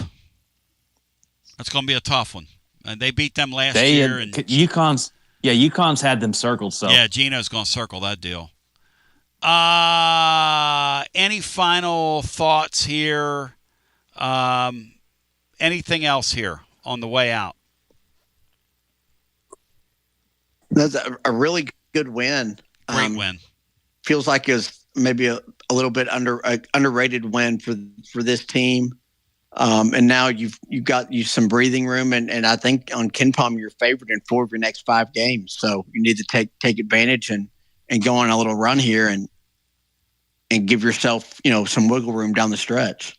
That's going to be a tough one. And they beat them last year. And UConn's had them circled. So yeah, Gino's going to circle that deal. Any final thoughts here? Anything else here on the way out? That's a really good win. Great win. Feels like it was maybe a little bit underrated win for this team. And now you've got some breathing room, and I think on KenPom you're favored in 4 of your next 5 games. So you need to take advantage and go on a little run here and give yourself some wiggle room down the stretch.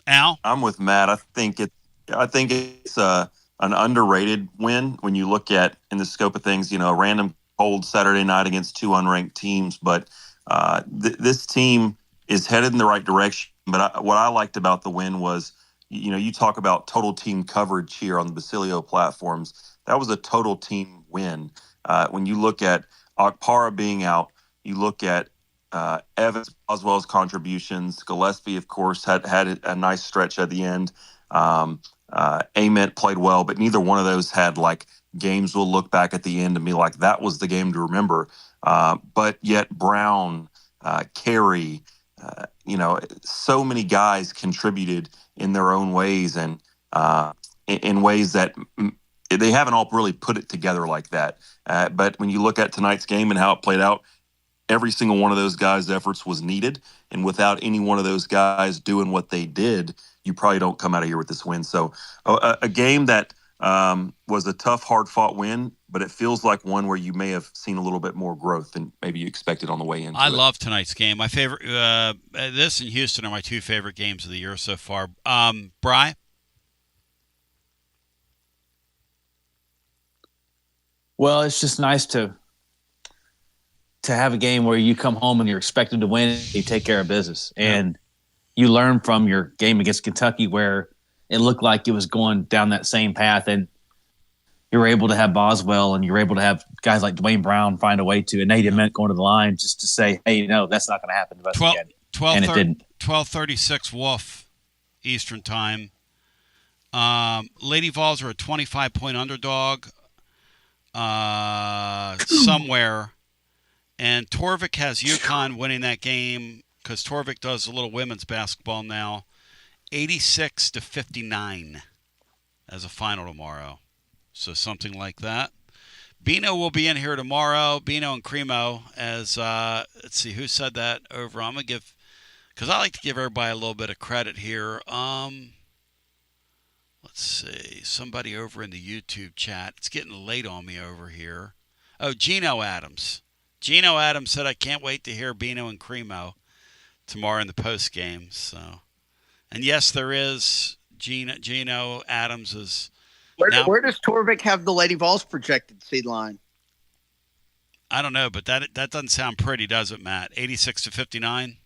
Al, I'm with Matt. I think it's an underrated win when you look at in the scope of things. A random cold Saturday night against 2 unranked teams, but this team is headed in the right direction. But what I liked about the win was, you talk about total team coverage here on the Basilio platforms. That was a total team win. When you look at Okpara being out, you look at Evans as well as contributions. Gillespie, of course, had a nice stretch at the end. Ament played well, but neither one of those had like games we'll look back at the end and be like, that was the game to remember. But yet Brown, Carey, so many guys contributed in their own ways and in ways that they haven't all really put it together like that. But when you look at tonight's game and how it played out, every single one of those guys' efforts was needed. And without any one of those guys doing what they did, you probably don't come out of here with this win. So a game that was a tough, hard-fought win, but it feels like one where you may have seen a little bit more growth than maybe you expected on the way in. I love tonight's game. My favorite, this and Houston are my 2 favorite games of the year so far. Bri? Well, it's just nice to have a game where you come home and you're expected to win and you take care of business. And you learn from your game against Kentucky where it looked like it was going down that same path, and you were able to have Boswell and you were able to have guys like Dwayne Brown find a way to, and Nate meant going to the line just to say, hey, no, that's not going to happen to us again. And it didn't. 12:36 Wolf Eastern Time. Lady Vols are a 25-point underdog. somewhere. And Torvik has UConn winning that game because Torvik does a little women's basketball now. 86-59 as a final tomorrow. So something like that. Bino will be in here tomorrow. Bino and Cremo as, let's see, who said that over? I'm going to give, because I like to give everybody a little bit of credit here. Let's see, somebody over in the YouTube chat. It's getting late on me over here. Oh, Gino Adams. Gino Adams said, I can't wait to hear Bino and Cremo tomorrow in the post game. So, and yes, there is. Gino Adams is. Where does Torvik have the Lady Vols projected seed line? I don't know, but that doesn't sound pretty, does it, Matt? 86-59.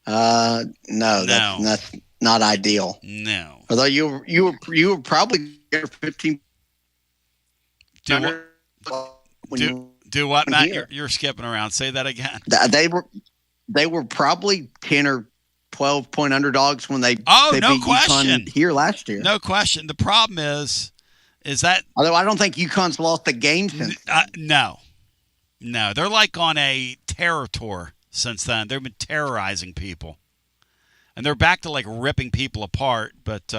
No, that's not ideal. No. Although you were probably 15. Do what, Matt? You're skipping around. Say that again. They were probably 10 or 12-point underdogs when they beat UConn here last year. No question. The problem is that although I don't think UConn's lost a game since no, they're like on a terror tour since then. They've been terrorizing people, and they're back to like ripping people apart. But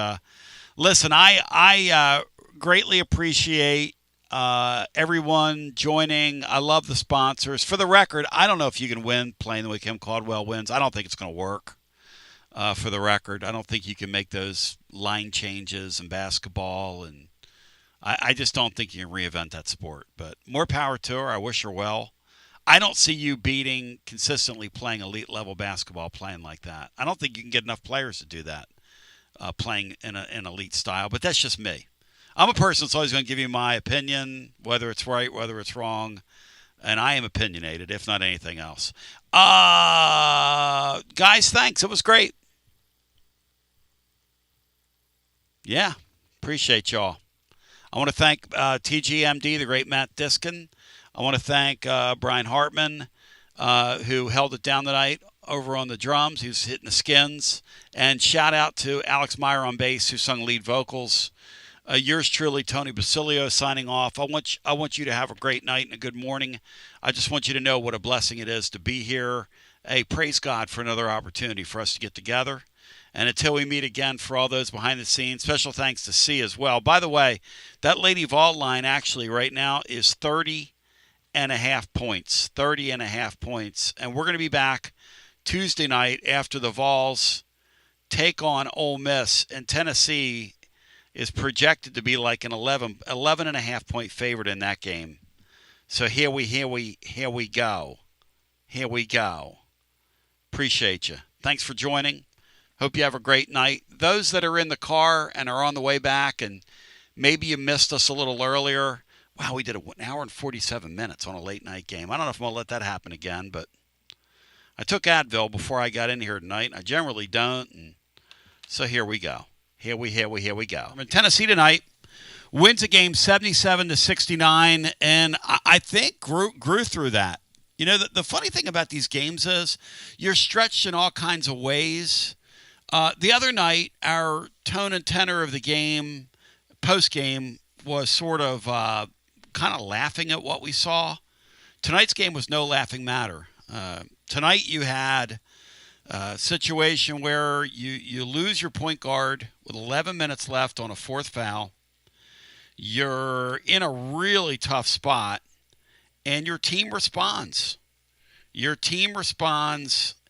listen, I greatly appreciate everyone joining. I love the sponsors. For the record, I don't know if you can win playing the way Kim Caldwell wins. I don't think it's going to work. For the record, I don't think you can make those line changes in basketball, and I just don't think you can reinvent that sport. But more power to her. I wish her well. I don't see you consistently playing elite level basketball playing like that. I don't think you can get enough players to do that, playing in an elite style. But that's just me. I'm a person that's always going to give you my opinion, whether it's right, whether it's wrong. And I am opinionated, if not anything else. Guys, thanks. It was great. Yeah, appreciate y'all. I want to thank TGMD, the great Matt Diskin. I want to thank Brian Hartman, who held it down tonight over on the drums. He was hitting the skins. And shout out to Alex Meyer on bass, who sung lead vocals. Yours truly, Tony Basilio, signing off. I want you to have a great night and a good morning. I just want you to know what a blessing it is to be here. Hey, praise God for another opportunity for us to get together. And until we meet again, for all those behind the scenes, special thanks to C as well. By the way, that Lady Vol line actually right now is 30.5 points. 30.5 points. And we're going to be back Tuesday night after the Vols take on Ole Miss. And Tennessee is projected to be like an 11.5 point favorite in that game. So here we go. Here we go. Appreciate you. Thanks for joining. Hope you have a great night. Those that are in the car and are on the way back and maybe you missed us a little earlier. Wow, we did an hour and 47 minutes on a late night game. I don't know if I'm going to let that happen again, but I took Advil before I got in here tonight. I generally don't. And so here we go. Here we go. I'm in Tennessee tonight. Wins a game 77-69, and I think grew through that. You know, the funny thing about these games is you're stretched in all kinds of ways. The other night, our tone and tenor of the game, post-game, was sort of kind of laughing at what we saw. Tonight's game was no laughing matter. Tonight you had a situation where you lose your point guard with 11 minutes left on a fourth foul. You're in a really tough spot, and your team responds.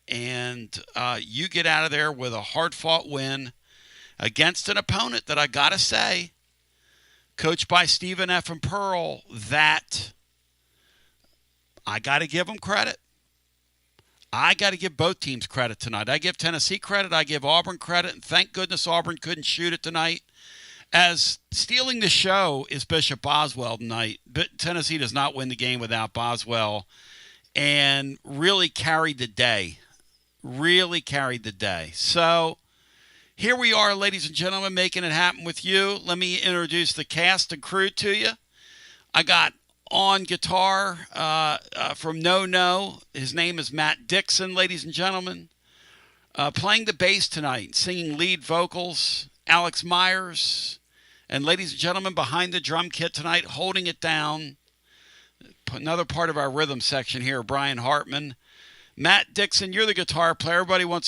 And you get out of there with a hard-fought win against an opponent that I got to say, coached by Stephen F. and Pearl, that I got to give them credit. I got to give both teams credit tonight. I give Tennessee credit. I give Auburn credit. And thank goodness Auburn couldn't shoot it tonight. As stealing the show is Bishop Boswell tonight. But Tennessee does not win the game without Boswell. And really carried the day. So here we are, ladies and gentlemen, making it happen with you. Let me introduce the cast and crew to you. I got on guitar from No. His name is Matt Dixon, ladies and gentlemen. Playing the bass tonight, singing lead vocals, Alex Myers. And ladies and gentlemen, behind the drum kit tonight, holding it down, another part of our rhythm section here, Brian Hartman. Matt Dixon, you're the guitar player. Everybody wants